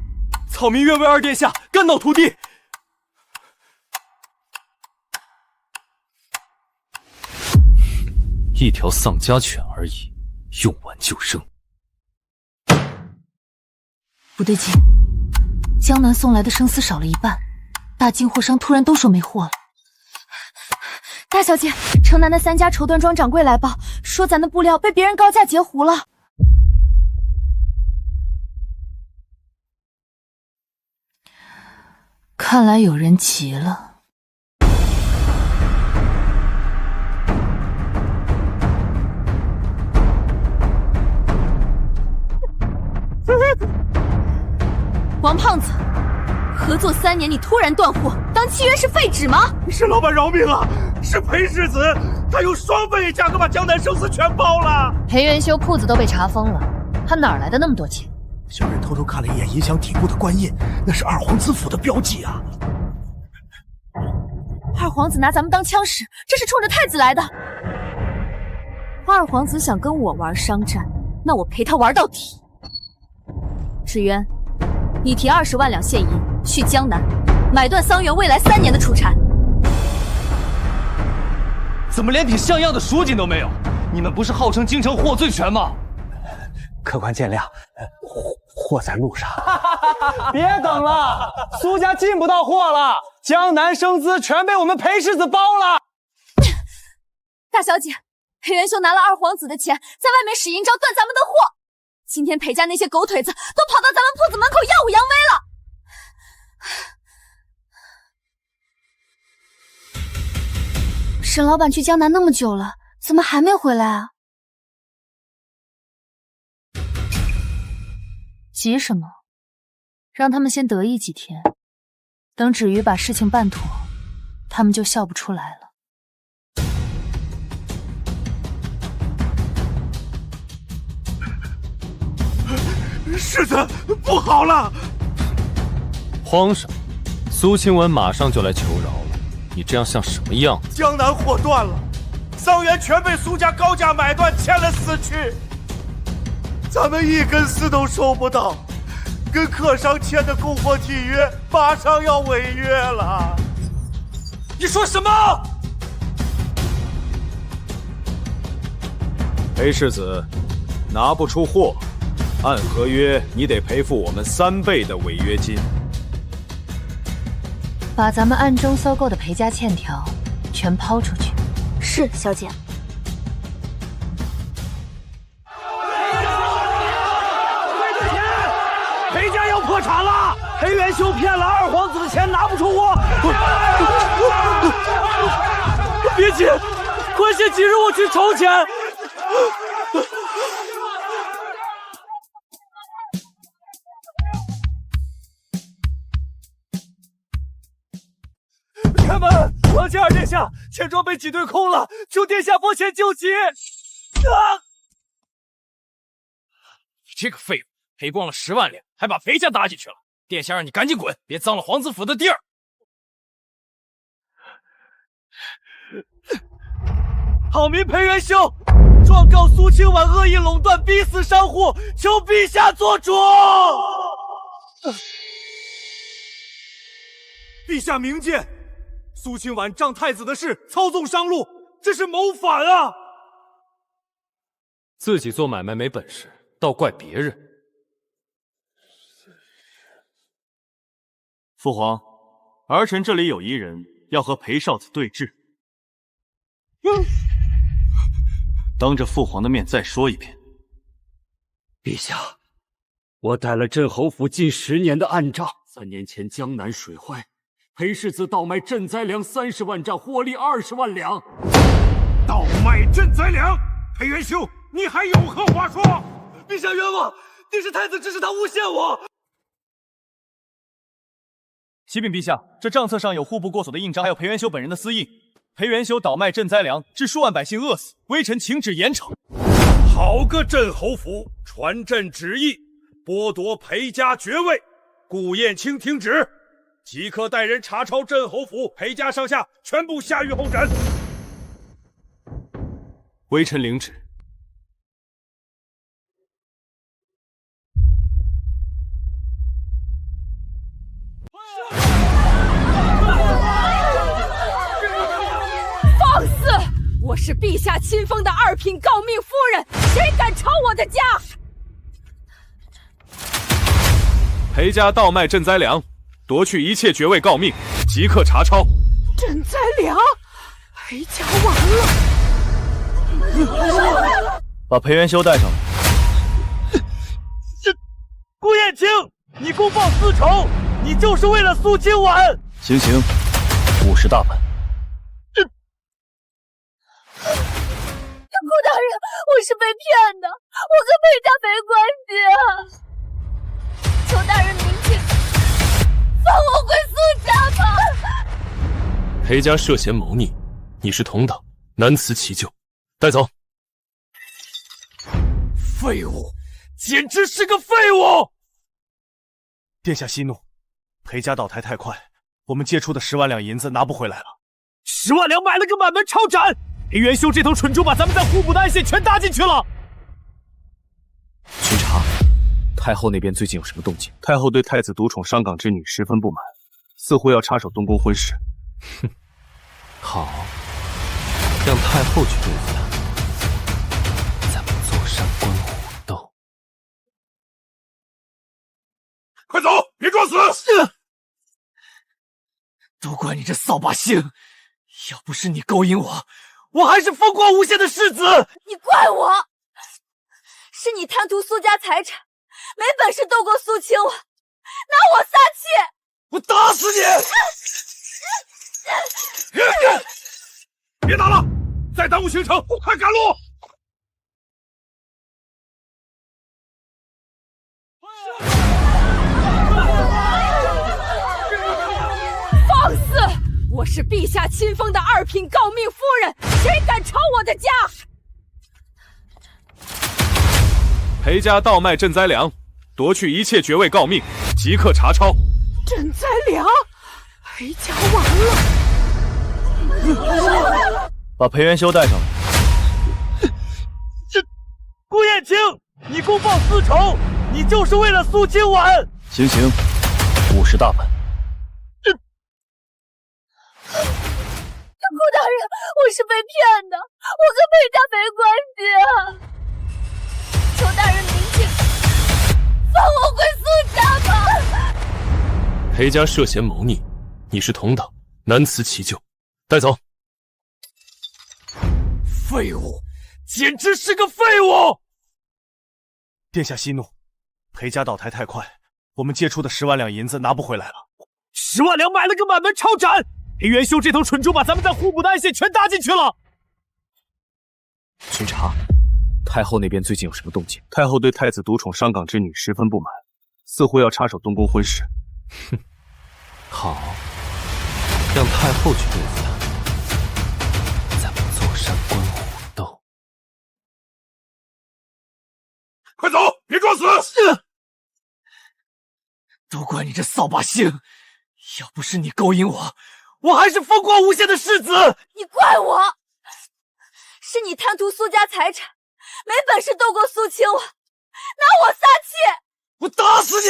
草民愿为二殿下肝脑涂地。
一条丧家犬而已，用完就扔。
不对劲，江南送来的生丝少了一半，大进货商突然都说没货了。
大小姐，城南的3家绸缎庄掌柜来报，说咱的布料被别人高价截胡了。
看来有人急了。王胖子，合作3年你突然断货，当契约是废纸吗？
是老板饶命啊！是裴世子，他用双倍价格把江南生丝全包了。
裴元修铺子都被查封了，他哪来的那么多钱？
小人偷偷看了一眼银响底部的官印，那是二皇子府的标记啊。
二皇子拿咱们当枪使，这是冲着太子来的。二皇子想跟我玩商战，那我陪他玩到底。芷渊，你提20万两现银去江南，买断桑园未来3年的出产。
怎么连挺像样的蜀锦都没有？你们不是号称京城货最全吗？
客官见谅，货在路上。
别等了，苏家进不到货了，江南生丝全被我们裴世子包了。
大小姐，裴元修拿了二皇子的钱，在外面使阴招断咱们的货。今天裴家那些狗腿子都跑到咱们铺子门口耀武扬威了。沈老板去江南那么久了，怎么还没回来啊？
急什么？让他们先得意几天，等芷瑜把事情办妥，他们就笑不出来了。
世子，不好了！
皇上，苏清文马上就来求饶了，你这样像什么样子？
江南货断了，桑园全被苏家高价买断，欠了丝去。咱们1根丝都收不到，跟客商签的供货契约马上要违约了。
你说什么？
裴世子，拿不出货，按合约你得赔付我们3倍的违约金。
把咱们暗中搜购的裴家欠条全抛出去。
是，小姐。
裴家要破产了！裴元修骗了二皇子的钱，拿不出货。
别急，快些几日我去筹钱。开门！王嘉尔殿下，钱庄被挤兑空了，求殿下拨钱救急。
这个废物，赔光了10万两，还把裴家搭进去了。殿下让你赶紧滚，别脏了皇子府的地儿。
好民裴元修状告苏清婉恶意垄断，逼死商户，求陛下做主。
陛下明鉴，苏清婉仗太子的事操纵商路，这是谋反啊！
自己做买卖没本事，倒怪别人。
父皇，儿臣这里有一人要和裴少子对质。当着父皇的面再说一遍。
陛下，我带了镇侯府近10年的暗账。3年前江南水坏，裴世子倒卖赈灾粮30万丈，获利20万两。倒卖赈灾粮，裴元修，你还有何话说？
陛下冤枉，定是太子指使他诬陷我。
启禀陛下，这账册上有户部过所的印章，还有裴元修本人的私印。裴元修倒卖赈灾粮，致数万百姓饿死，微臣请旨严惩。
好个镇侯府，传朕旨意，剥夺裴家爵位。顾燕青听旨，即刻带人查抄镇侯府裴家上下，全部下狱候审。
微臣领旨。
放肆！我是陛下亲封的2品诰命夫人，谁敢抄我的家？
裴家倒卖赈灾粮，夺去一切爵位诰命，即刻查抄。
赈灾粮，裴家完了！
把裴元修带上来。
顾燕青，你公报私仇，你就是为了苏清婉。
行刑50大板。
顾大人，我是被骗的，我跟裴家没关系啊！求大人明鉴，放我回苏家吧！
裴家涉嫌谋逆，你是同党，难辞其咎，带走。
废物，简直是个废物！
殿下息怒，裴家倒台太快，我们借出的10万两银子拿不回来了。
10万两买了个满门抄斩！裴元修这头蠢猪把咱们在户部的暗线全搭进去了。
巡查，太后那边最近有什么动静？太后对太子独宠上港之女十分不满，似乎要插手东宫婚事。
哼，好，让太后去对付他，咱们坐山观虎斗。
快走，别装死！
都怪你这扫把星！要不是你勾引我，我还是风光无限的世子。
你怪我，是你贪图苏家财产，没本事斗过苏清婉，拿我撒气！
我打死你！
别打了，再耽误行程，快赶路！
放肆！我是陛下亲封的2品诰命夫人，谁敢抄我的家？
裴家倒卖赈灾粮，夺去一切爵位诰命，即刻查抄。
赈灾粮，裴家完了！
把裴元修带上来。
顾燕青，你公报私仇，你就是为了苏清婉。
行刑50大板。
顾
大人，我是被骗的，我跟裴家没关系啊！求大人明镜，放我回苏家吧！
裴家涉嫌谋逆，你是同党，难辞其咎，带走。
废物，简直是个废物！殿下息怒，裴家倒台太快，我们借出的10万两银子拿不回来了。10万两买了个满门抄斩，裴元修这头蠢猪把咱们在户部的暗线全搭进去了。巡查，太后那边最近有什么动静？太后对太子独宠上岗之女十分不满，似乎要插手东宫婚事。
哼，好，让太后去对付他，咱们坐山观虎斗。
快走，别装死！
都怪你这扫把星！要不是你勾引我，我还是风光无限的世子。
你怪我，是你贪图苏家财产，没本事斗过苏清婉，拿我撒气！
我打死你！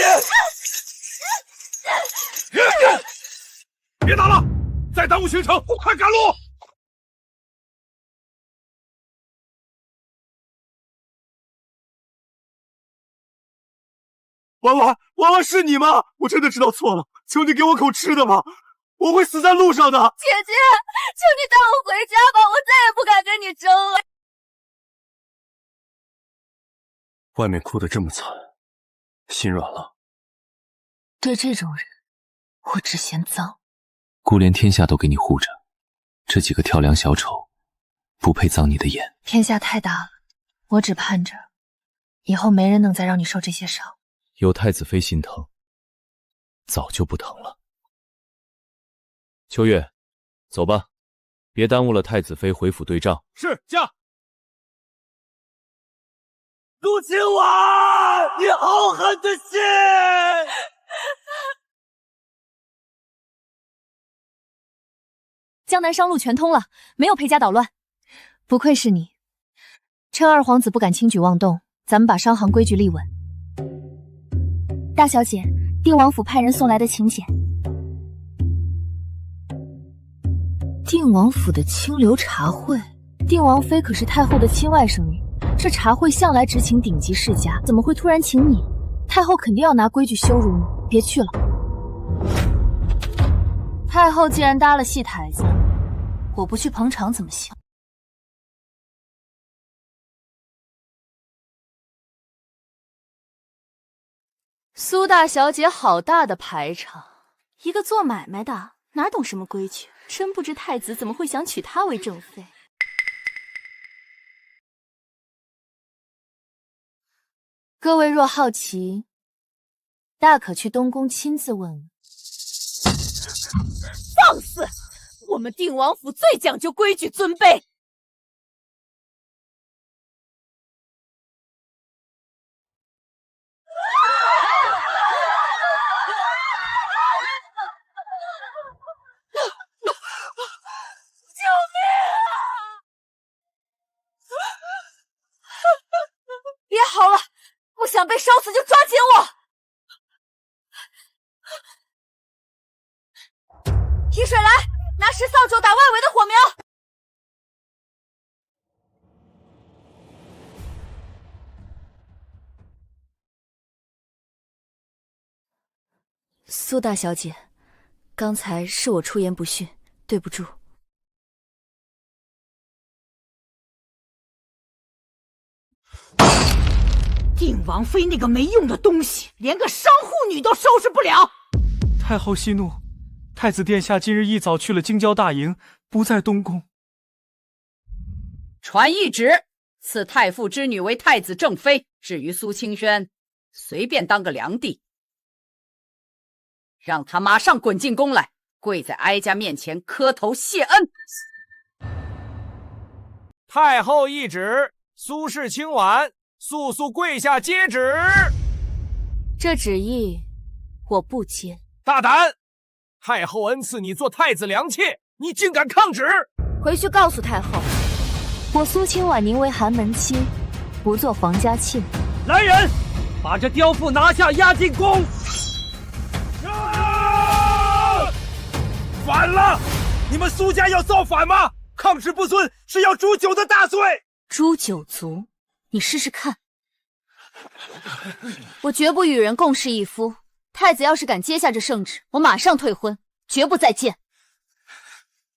别打了，再耽误行程，快赶路！
婉婉是你吗？我真的知道错了，求你给我口吃的吧，我会死在路上的。
姐姐，求你带我回家吧，我再也不敢跟你争了。
外面哭得这么惨，心软了。
对这种人，我只嫌脏。
姑连天下都给你护着，这几个跳梁小丑，不配脏你的眼。
天下太大了，我只盼着，以后没人能再让你受这些伤。
有太子妃心疼，早就不疼了。秋月，走吧，别耽误了太子妃回府对账。
是，驾。陆清婉，你好狠的心！
江南商路全通了，没有裴家捣乱。
不愧是你，趁二皇子不敢轻举妄动，咱们把商行规矩立稳。
大小姐，定王府派人送来的请柬。
定王府的清流茶会，定王妃可是太后的亲外甥女，这茶会向来只请顶级世家，怎么会突然请你？太后肯定要拿规矩羞辱你，别去了。
太后既然搭了戏台子，我不去捧场怎么行？苏大小姐好大的排场，一个做买卖的哪懂什么规矩，真不知太子怎么会想娶她为正妃。各位若好奇，大可去东宫亲自问问。
放肆！我们定王府最讲究规矩尊卑。
救命啊！别嚎了，不想被烧死就抓紧我。提水来，拿石扫帚打外围的火苗。苏大小姐，刚才是我出言不逊，对不住。
定王妃那个没用的东西，连个商户女都收拾不了。
太后息怒，太子殿下今日一早去了京郊大营，不在东宫。
传懿旨，赐太傅之女为太子正妃。至于苏清轩，随便当个良娣，让他马上滚进宫来，跪在哀家面前磕头谢恩。
太后懿旨，苏氏清婉速速跪下接旨。
这旨意我不接。
大胆！太后恩赐你做太子良妾，你竟敢抗旨！
回去告诉太后，我苏清婉宁为寒门妻，不做皇家妾。
来人，把这刁妇拿下，押进宫。
反了！
你们苏家要造反吗？抗旨不遵是要诛9的大罪。
诛9族，你试试看。我绝不与人共侍一夫。太子要是敢接下这圣旨，我马上退婚，绝不再见。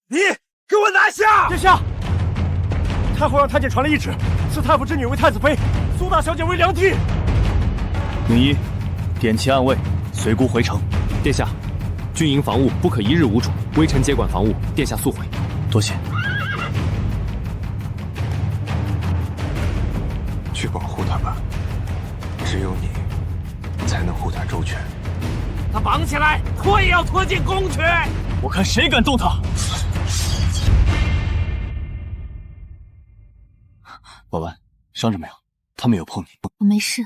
你给我拿下！
殿下，太后让太监传了懿旨，赐太傅之女为太子妃，苏大小姐为良娣。
名医，点旗暗卫，随孤回城。
殿下，军营防务不可一日无主，微臣接管防务，殿下速回。
多谢。
去保护他吧，只有你才能护他周全。
他绑起来，拖也要拖进宫去。
我看谁敢动他！婉婉，伤着没有？他没有碰你。
我没事。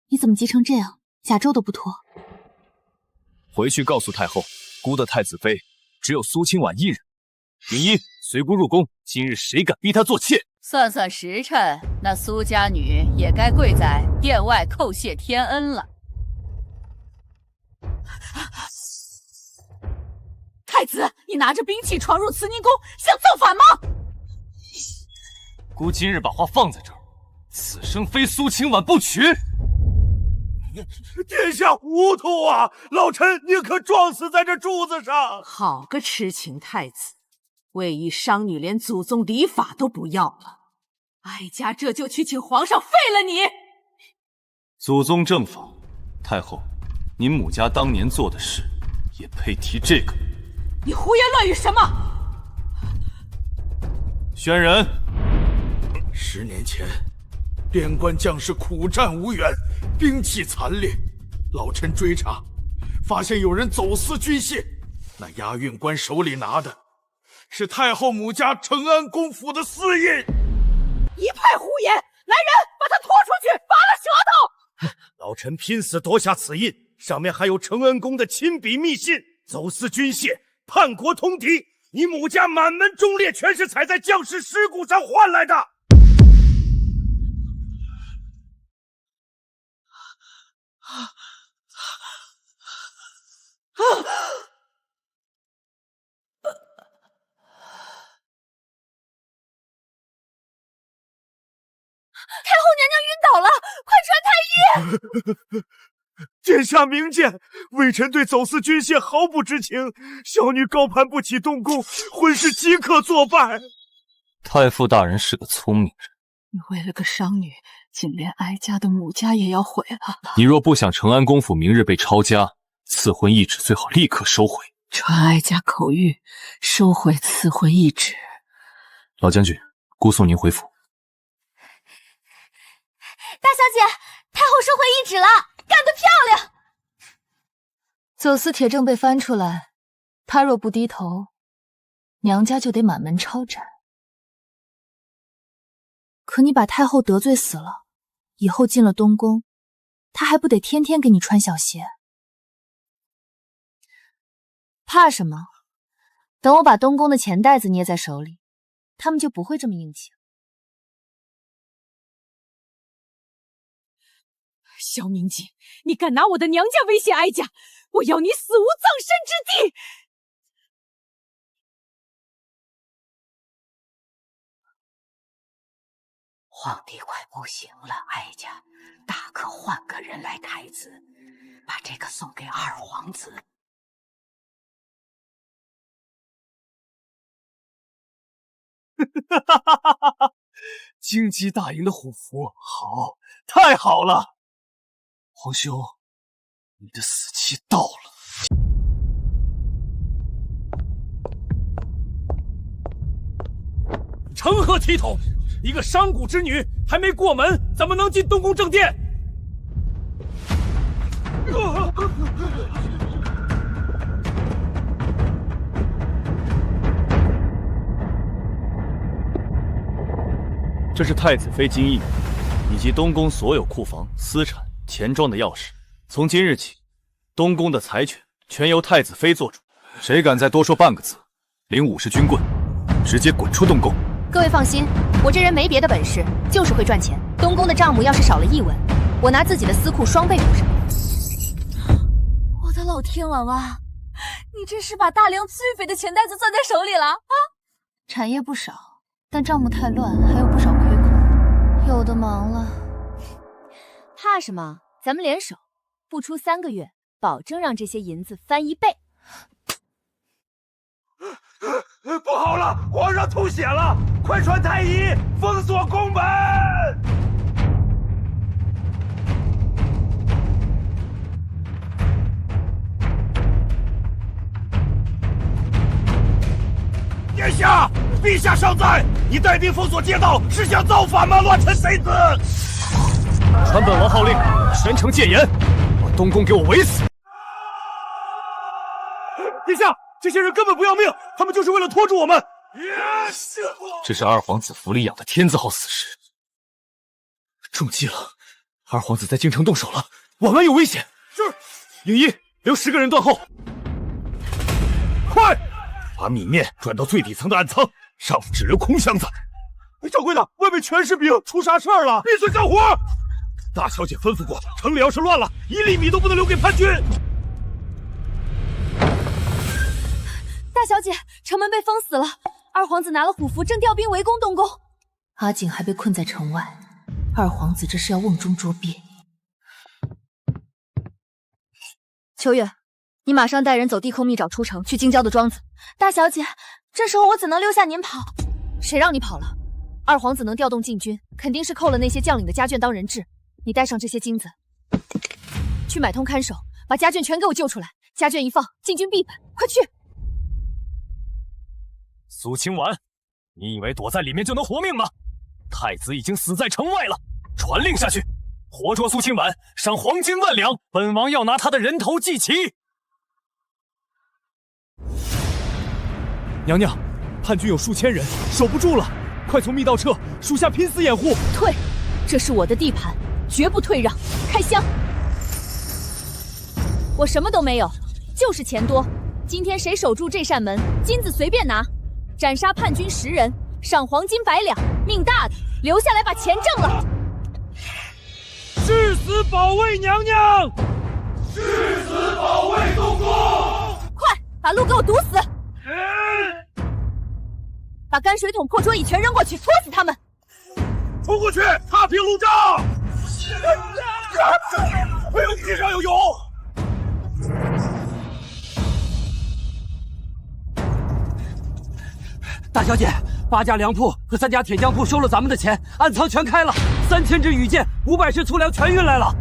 你怎么急成这样？甲胄都不脱。
回去告诉太后，孤的太子妃只有苏清婉一人。名医，随孤入宫，今日谁敢逼她做妾？
算算时辰，那苏家女也该跪在殿外叩谢天恩了。
太子，你拿着兵器闯入慈宁宫，想造反吗？
孤今日把话放在这儿，此生非苏清婉不娶。
殿下糊涂啊！老臣宁可撞死在这柱子上。
好个痴情太子，为一商女连祖宗礼法都不要了，哀家这就去请皇上废了你。
祖宗正法，太后，您母家当年做的事，也配提这个？
你胡言乱语什么？
宣仁
，10年前，边关将士苦战无援，兵器残劣，老臣追查，发现有人走私军械，那押运官手里拿的是太后母家承安公府的私印。
一派胡言！来人，把他拖出去，拔了舌头！
老臣拼死夺下此印，上面还有承安公的亲笔密信，走私军械，叛国通敌，你母家满门忠烈全是踩在将士尸骨上换来的。
太后娘娘晕倒了，快传太医！
殿下明鉴，微臣对走私军械毫不知情，小女高攀不起东宫，婚事即刻作罢。
太傅大人是个聪明人，
你为了个商女，竟连哀家的母家也要毁了。
你若不想承安公府明日被抄家，赐婚懿旨最好立刻收回。
传哀家口谕，收回赐婚懿旨。
老将军，姑送您回府。
大小姐，太后收回懿旨了，干得漂亮！走私铁证被翻出来，他若不低头，娘家就得满门抄斩。可你把太后得罪死了，以后进了东宫，她还不得天天给你穿小鞋？怕什么？等我把东宫的钱袋子捏在手里，他们就不会这么硬气。
萧明锦，你敢拿我的娘家威胁哀家，我要你死无葬身之地！
皇帝快不行了，哀家大可换个人来太子，把这个送给二皇子。
荆棘大营的虎符，好，太好了！皇兄，你的死期到了。
成何体统！一个商贾之女还没过门，怎么能进东宫正殿？
这是太子妃金印，以及东宫所有库房、私产、钱庄的钥匙。从今日起，东宫的财权全由太子妃做主。谁敢再多说半个字，领50军棍，直接滚出东宫。
各位放心，我这人没别的本事，就是会赚钱。东宫的账目要是少了1文，我拿自己的私库双倍补上。我的老天，婉婉，你这是把大梁最肥的钱袋子攥在手里了啊！产业不少，但账目太乱，还有不少亏空，有的忙了。怕什么？咱们联手，不出3个月，保证让这些银子翻1倍。
不好了，皇上吐血了！快传太医封锁宫门！
殿下，陛下尚在，你带兵封锁街道，是想造反吗？乱臣贼子！
传本王号令，全城戒严，把东宫给我围死！
殿下，这些人根本不要命，他们就是为了拖住我们。
这是二皇子府里养的天字号死尸，中计了！二皇子在京城动手了，往来有危险。
是，
营一留10个人断后，
快！把米面转到最底层的暗仓，上府只留空箱子。
掌柜的，外面全是兵，出啥事儿了？
闭嘴干活！大小姐吩咐过，城里要是乱了，1粒米都不能留给叛军。
大小姐，城门被封死了，二皇子拿了虎符，正调兵围攻东宫。
阿景还被困在城外，二皇子这是要瓮中捉鳖。
秋月，你马上带人走地寇密找出城，去京郊的庄子。大小姐，这时候我怎能留下您跑？谁让你跑了？二皇子能调动禁军，肯定是扣了那些将领的家眷当人质。你带上这些金子，去买通看守，把家眷全给我救出来。家眷一放，禁军必本。快去！
苏清婉，你以为躲在里面就能活命吗？太子已经死在城外了，传令下去，活捉苏清婉，赏黄金1万两，本王要拿他的人头祭旗。
娘娘，叛军有数千人，守不住了，快从密道撤，属下拼死掩护。
退，这是我的地盘，绝不退让。开箱！我什么都没有，就是钱多。今天谁守住这扇门，金子随便拿。斩杀叛军10人，赏黄金100两，命大的留下来把钱挣了。
誓死保卫娘娘，
誓死保卫东宫。
快把路给我堵死！把泔水桶、破桌椅全扔过去，拖死他们！
冲过去，踏平路障！哎呦，地上有油！
大小姐，8家粮铺和3家铁匠铺收了咱们的钱，暗仓全开了，3000支羽箭，500式粗粮全运来了。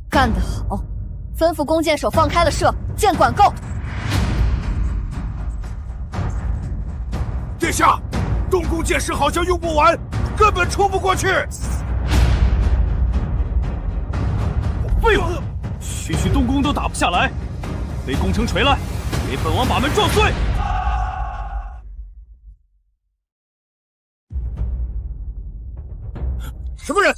干得好！吩咐弓箭手放开了射，箭管够。
殿下，东宫箭矢好像用不完，根本冲不过去。
废物，区区东宫都打不下来，背攻城锤来，给本王把门撞碎！
什么人？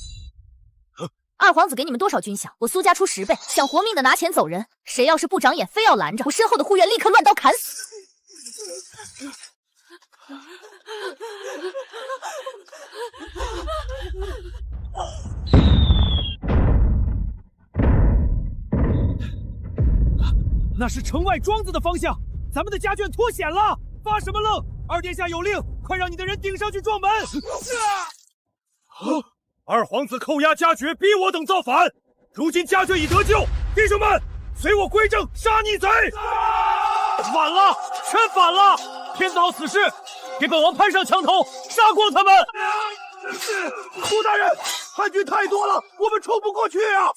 二皇子给你们多少军饷，我苏家出10倍。想活命的拿钱走人，谁要是不长眼，非要拦着，我身后的护院立刻乱刀砍死。
那是城外庄子的方向，咱们的家眷脱险了！发什么愣？二殿下有令，快让你的人顶上去撞门！
二皇子扣押家爵，逼我等造反。如今家眷已得救，弟兄们，随我归正，杀逆贼！
反了，全反了！天子号死士，给本王攀上墙头，杀光他们！
胡大人，叛军太多了，我们冲不过去啊！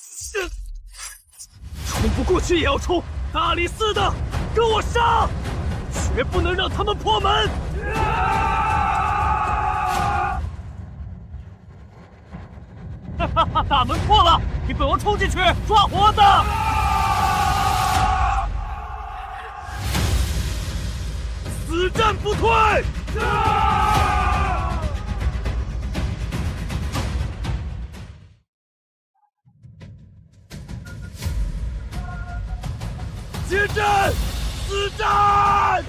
冲不过去也要冲！大理寺的，跟我杀！绝不能让他们破门！大门破了，给本王冲进去抓活的！
死战不退！接战！死战！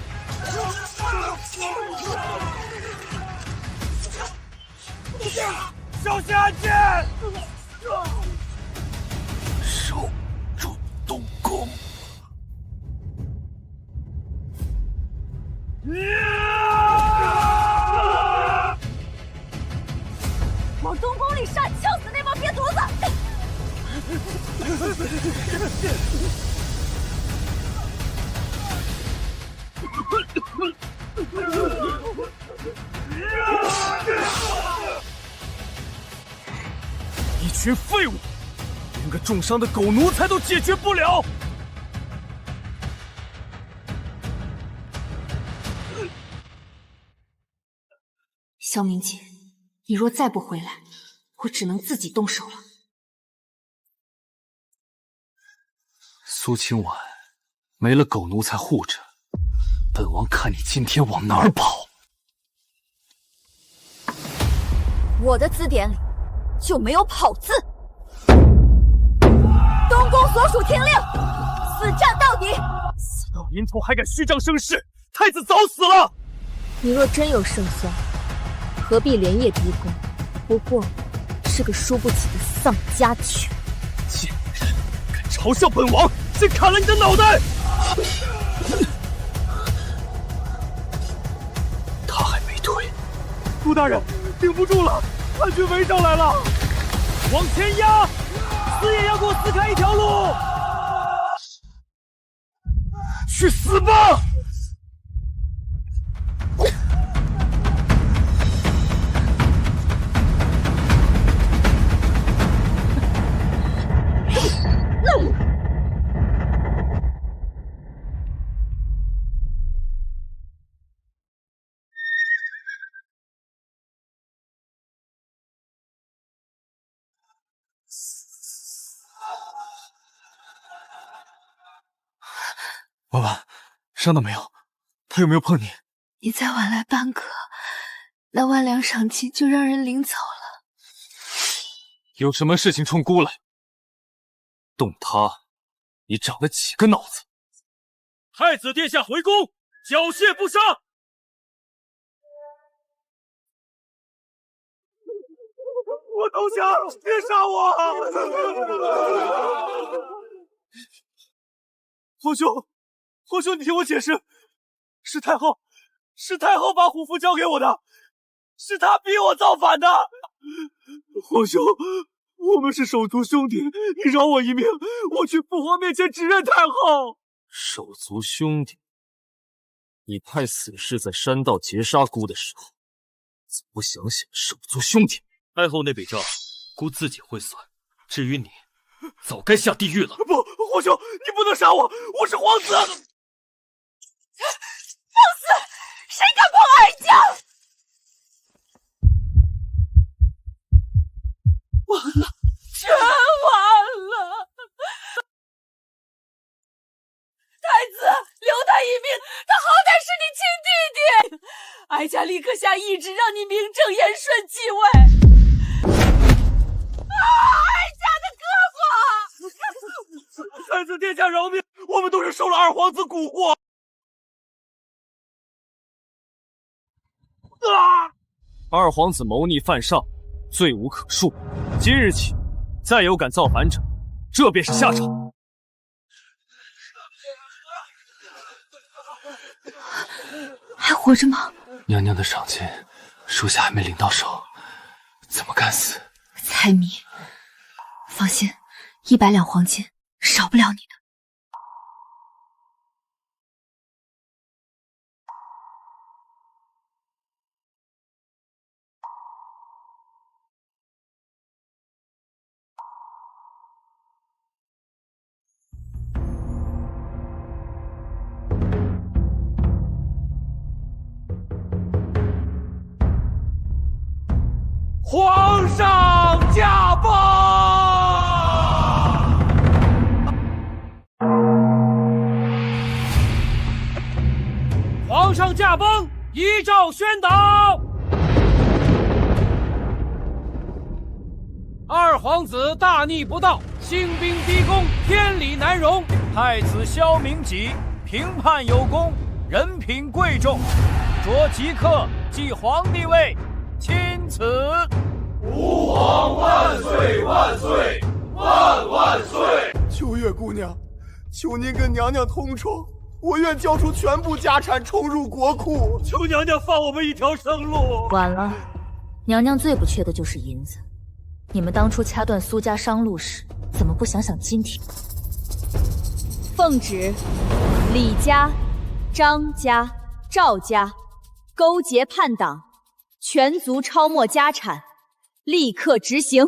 小心安全！
守住东宫。
往东宫里杀，敲死那帮瘪犊子！
一群废物，连个重伤的狗奴才都解决不了。
萧明姐，你若再不回来，我只能自己动手了。
苏清婉，没了狗奴才护着，本王看你今天往哪儿跑！
我的字典里就没有跑字。东宫所属听令，死战到底！
死老阴头还敢虚张声势，太子早死了！
你若真有胜算，何必连夜逼宫？不过是个输不起的丧家犬。
贱人，敢嘲笑本王，先砍了你的脑袋！
他还没退。
顾大人，顶不住了，叛军围上来了！往前压，死也要给我撕开一条路！去死吧！婉婉，伤到没有？他有没有碰你？
你再晚来半个，那万两赏金就让人领走了。
有什么事情冲姑来？动他，你长了几个脑子？太子殿下回宫，缴械不杀！我投降，别杀我！皇兄，皇兄，你听我解释，是太后把虎符交给我的，是她逼我造反的。皇兄，我们是手足兄弟，你饶我一命，我去父皇面前指认太后。
手足兄弟，你派死士在山道劫杀姑的时候，怎么不想想手足兄弟？太后那笔账，姑自己会算。至于你，早该下地狱了。
不，皇兄，你不能杀我，我是皇子。放肆！
谁敢碰哀家？
完了，全完了！太子，留他一命，他好歹是你亲弟弟。哀家立刻下懿旨，让你名正言顺继位。哀家的哥哥！
太子殿下饶命，我们都是受了二皇子蛊惑。
二皇子谋逆犯上，罪无可恕。今日起，再有敢造反者，这便是下场。
还活着吗？
娘娘的赏金，属下还没领到手，怎么敢死？
猜谜。放心，100两黄金少不了你的。
皇上驾崩！
皇上驾崩，依诏宣导。二皇子大逆不道，兴兵逼宫，天理难容。太子萧明己评判有功，人品贵重，着即刻继皇帝位。钦此！
吾皇万岁万岁万万岁！
秋月姑娘，求您跟娘娘同床，我愿交出全部家产，冲入国库。
求娘娘放我们一条生路。
晚了，
娘娘最不缺的就是银子。你们当初掐断苏家商路时，怎么不想想今天？奉旨，李家、张家、赵家勾结叛党，全族抄没家产，立刻执行。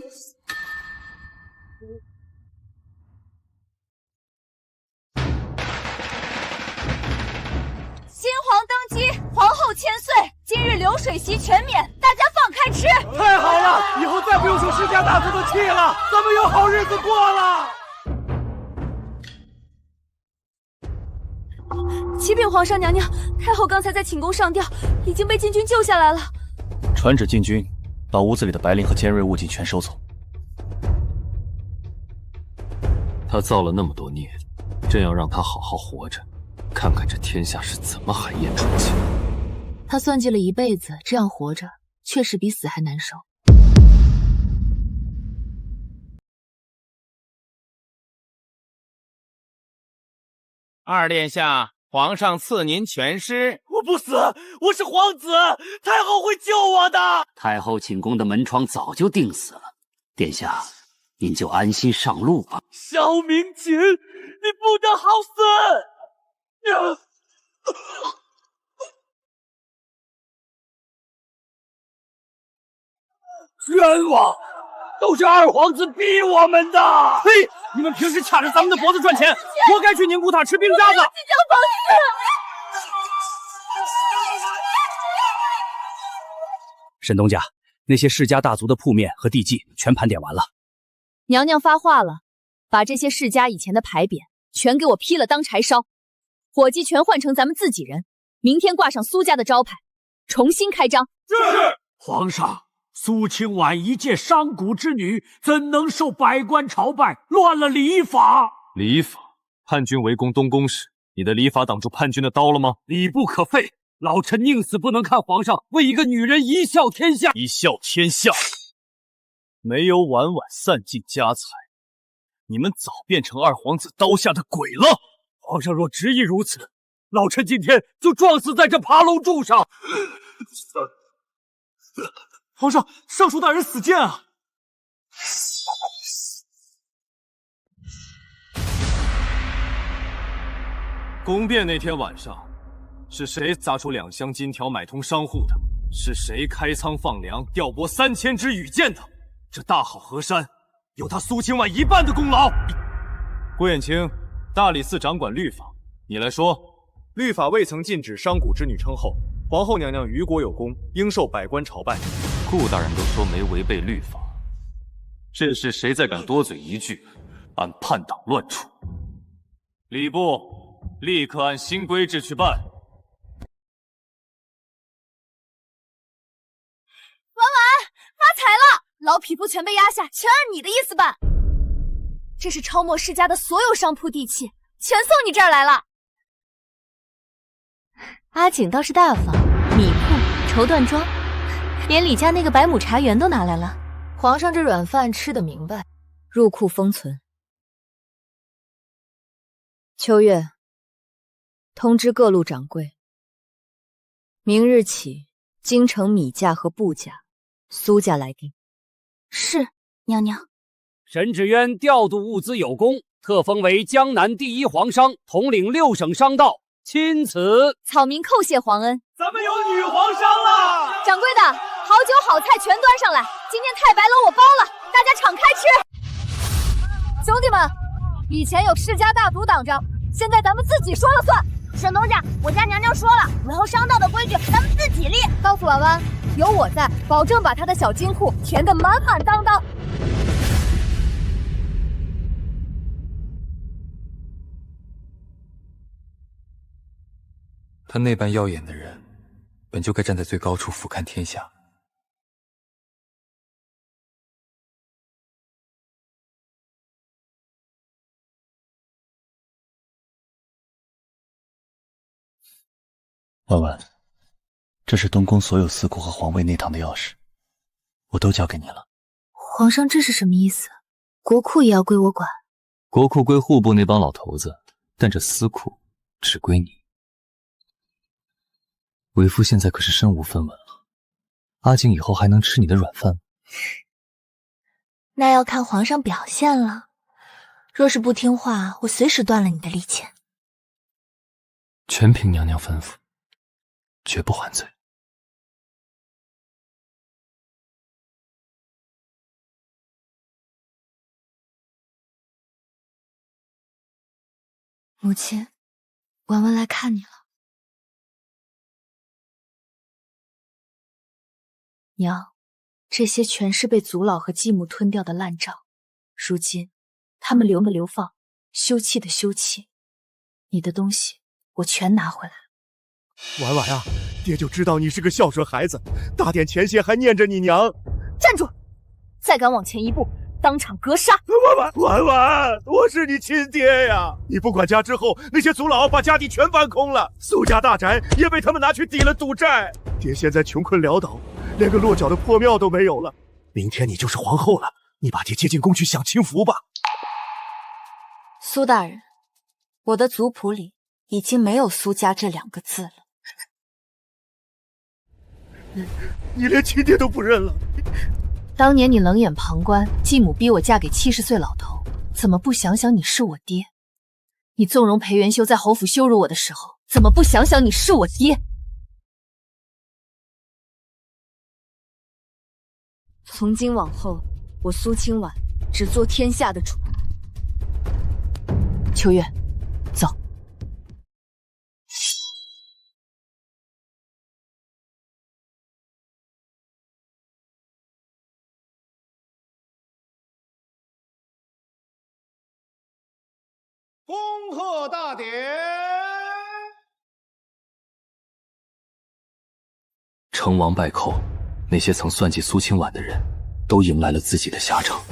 新皇登基，皇后千岁，今日流水席全免，大家放开吃。
太好了，以后再不用受世家大族的气了，咱们有好日子过了。
启禀皇上娘娘，太后刚才在寝宫上吊，已经被禁军救下来了。
传旨禁军，把屋子里的白绫和尖锐物件全收走。
他造了那么多孽，真要让他好好活着，看看这天下是怎么海晏纯净。
他算计了一辈子，这样活着确实比死还难受。
二殿下，皇上赐您全尸。
我不死，我是皇子，太后会救我的。
太后寝宫的门窗早就钉死了，殿下，您就安心上路吧。
萧明锦，你不得好死！冤枉！都是二皇子逼我们的！
呸！你们平时卡着咱们的脖子赚钱，活该去宁古塔吃冰渣子！
沈东家，那些世家大族的铺面和地契全盘点完了。
娘娘发话了，把这些世家以前的牌匾全给我劈了当柴烧，伙计全换成咱们自己人，明天挂上苏家的招牌，重新开张。
是。皇上，苏清婉一介商贾之女，怎能受百官朝拜，乱了礼法？
礼法？叛军围攻东宫时，你的礼法挡住叛军的刀了吗？
礼不可废，老臣宁死不能看皇上为一个女人一笑天下。
一笑天下，没有晚晚散尽家财，你们早变成二皇子刀下的鬼了。
皇上若执意如此，老臣今天就撞死在这爬龙柱上。
皇上，尚书大人死谏啊！
宫变那天晚上，是谁砸出2箱金条买通商户的？是谁开仓放粮、调拨3000支羽箭的？这大好河山，有他苏清婉一半的功劳。郭衍清，大理寺掌管律法，你来说。
律法未曾禁止商贾之女称后，皇后娘娘于国有功，应受百官朝拜。
顾大人都说没违背律法，这事谁再敢多嘴一句，按叛党乱处。礼部立刻按新规制去办。婉
婉，发财了！老匹夫全被压下，全按你的意思办。这是抄没世家的所有商铺地契，全送你这儿来了。阿景倒是大方，米铺、绸缎庄，连李家那个百亩茶园都拿来了。皇上这软饭吃得明白，入库封存。秋月，通知各路掌柜，明日起，京城米价和布价，苏家来定。
是，娘娘。
沈芷渊调度物资有功，特封为江南第一皇商，统领6省商道。钦此。
草民叩谢皇恩。
咱们有女皇商了！
掌柜的，好酒好菜全端上来，今天太白楼我包了，大家敞开吃。兄弟们，以前有世家大族挡着，现在咱们自己说了算。
沈东家，我家娘娘说了，以后商道的规矩咱们自己立。
告诉婉婉，有我在，保证把她的小金库填得满满当当。
他那般耀眼的人，本就该站在最高处俯瞰天下。
婉婉，这是东宫所有司库和皇位内堂的钥匙，我都交给你了。
皇上，这是什么意思？国库也要归我管？
国库归户部那帮老头子，但这司库只归你。为夫现在可是身无分文了，
阿景以后还能吃你的软饭吗？
那要看皇上表现了。若是不听话，我随时断了你的利剑。
全凭娘娘吩咐，绝不还嘴。
母亲，婉婉来看你了。娘，这些全是被祖老和继母吞掉的烂账，如今他们留的流放，休憩的休憩，你的东西我全拿回来了。
婉婉啊，爹就知道你是个孝顺孩子，大典前夕还念着你娘。
站住！再敢往前一步，当场格杀！
婉婉，我是你亲爹呀！你不管家之后，那些族老把家底全搬空了，苏家大宅也被他们拿去抵了赌债。爹现在穷困潦倒，连个落脚的破庙都没有了。明天你就是皇后了，你把爹接进宫去享清福吧。
苏大人，我的族谱里已经没有苏家这2个字了。
你连亲爹都不认了？
当年你冷眼旁观，继母逼我嫁给70岁老头，怎么不想想你是我爹？你纵容裴元修在侯府羞辱我的时候，怎么不想想你是我爹？
从今往后，我苏清婉只做天下的主。
秋月，走。
恭贺大典！
成王败寇，那些曾算计苏清婉的人，都迎来了自己的下场。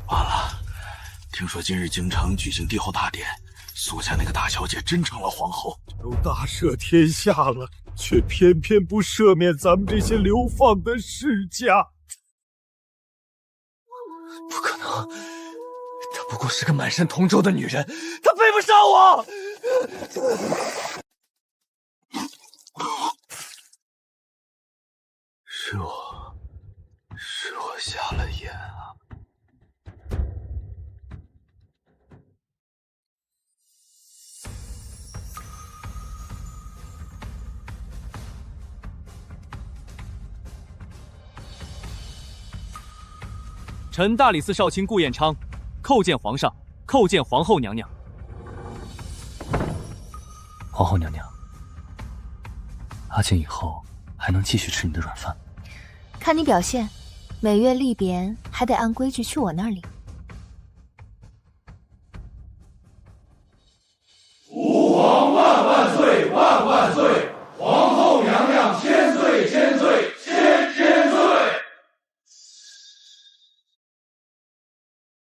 完了，听说今日京城举行帝后大典，苏家那个大小姐真成了皇后，
都大赦天下了，却偏偏不赦免咱们这些流放的世家。
不可能，她不过是个满身铜臭的女人，她配不上我。
是我瞎了眼啊！臣大理寺少卿顾彦昌，叩见皇上，叩见皇后娘娘。皇后娘娘，阿景以后还能继续吃你的软饭？
看你表现，每月历匾还得按规矩去我那里。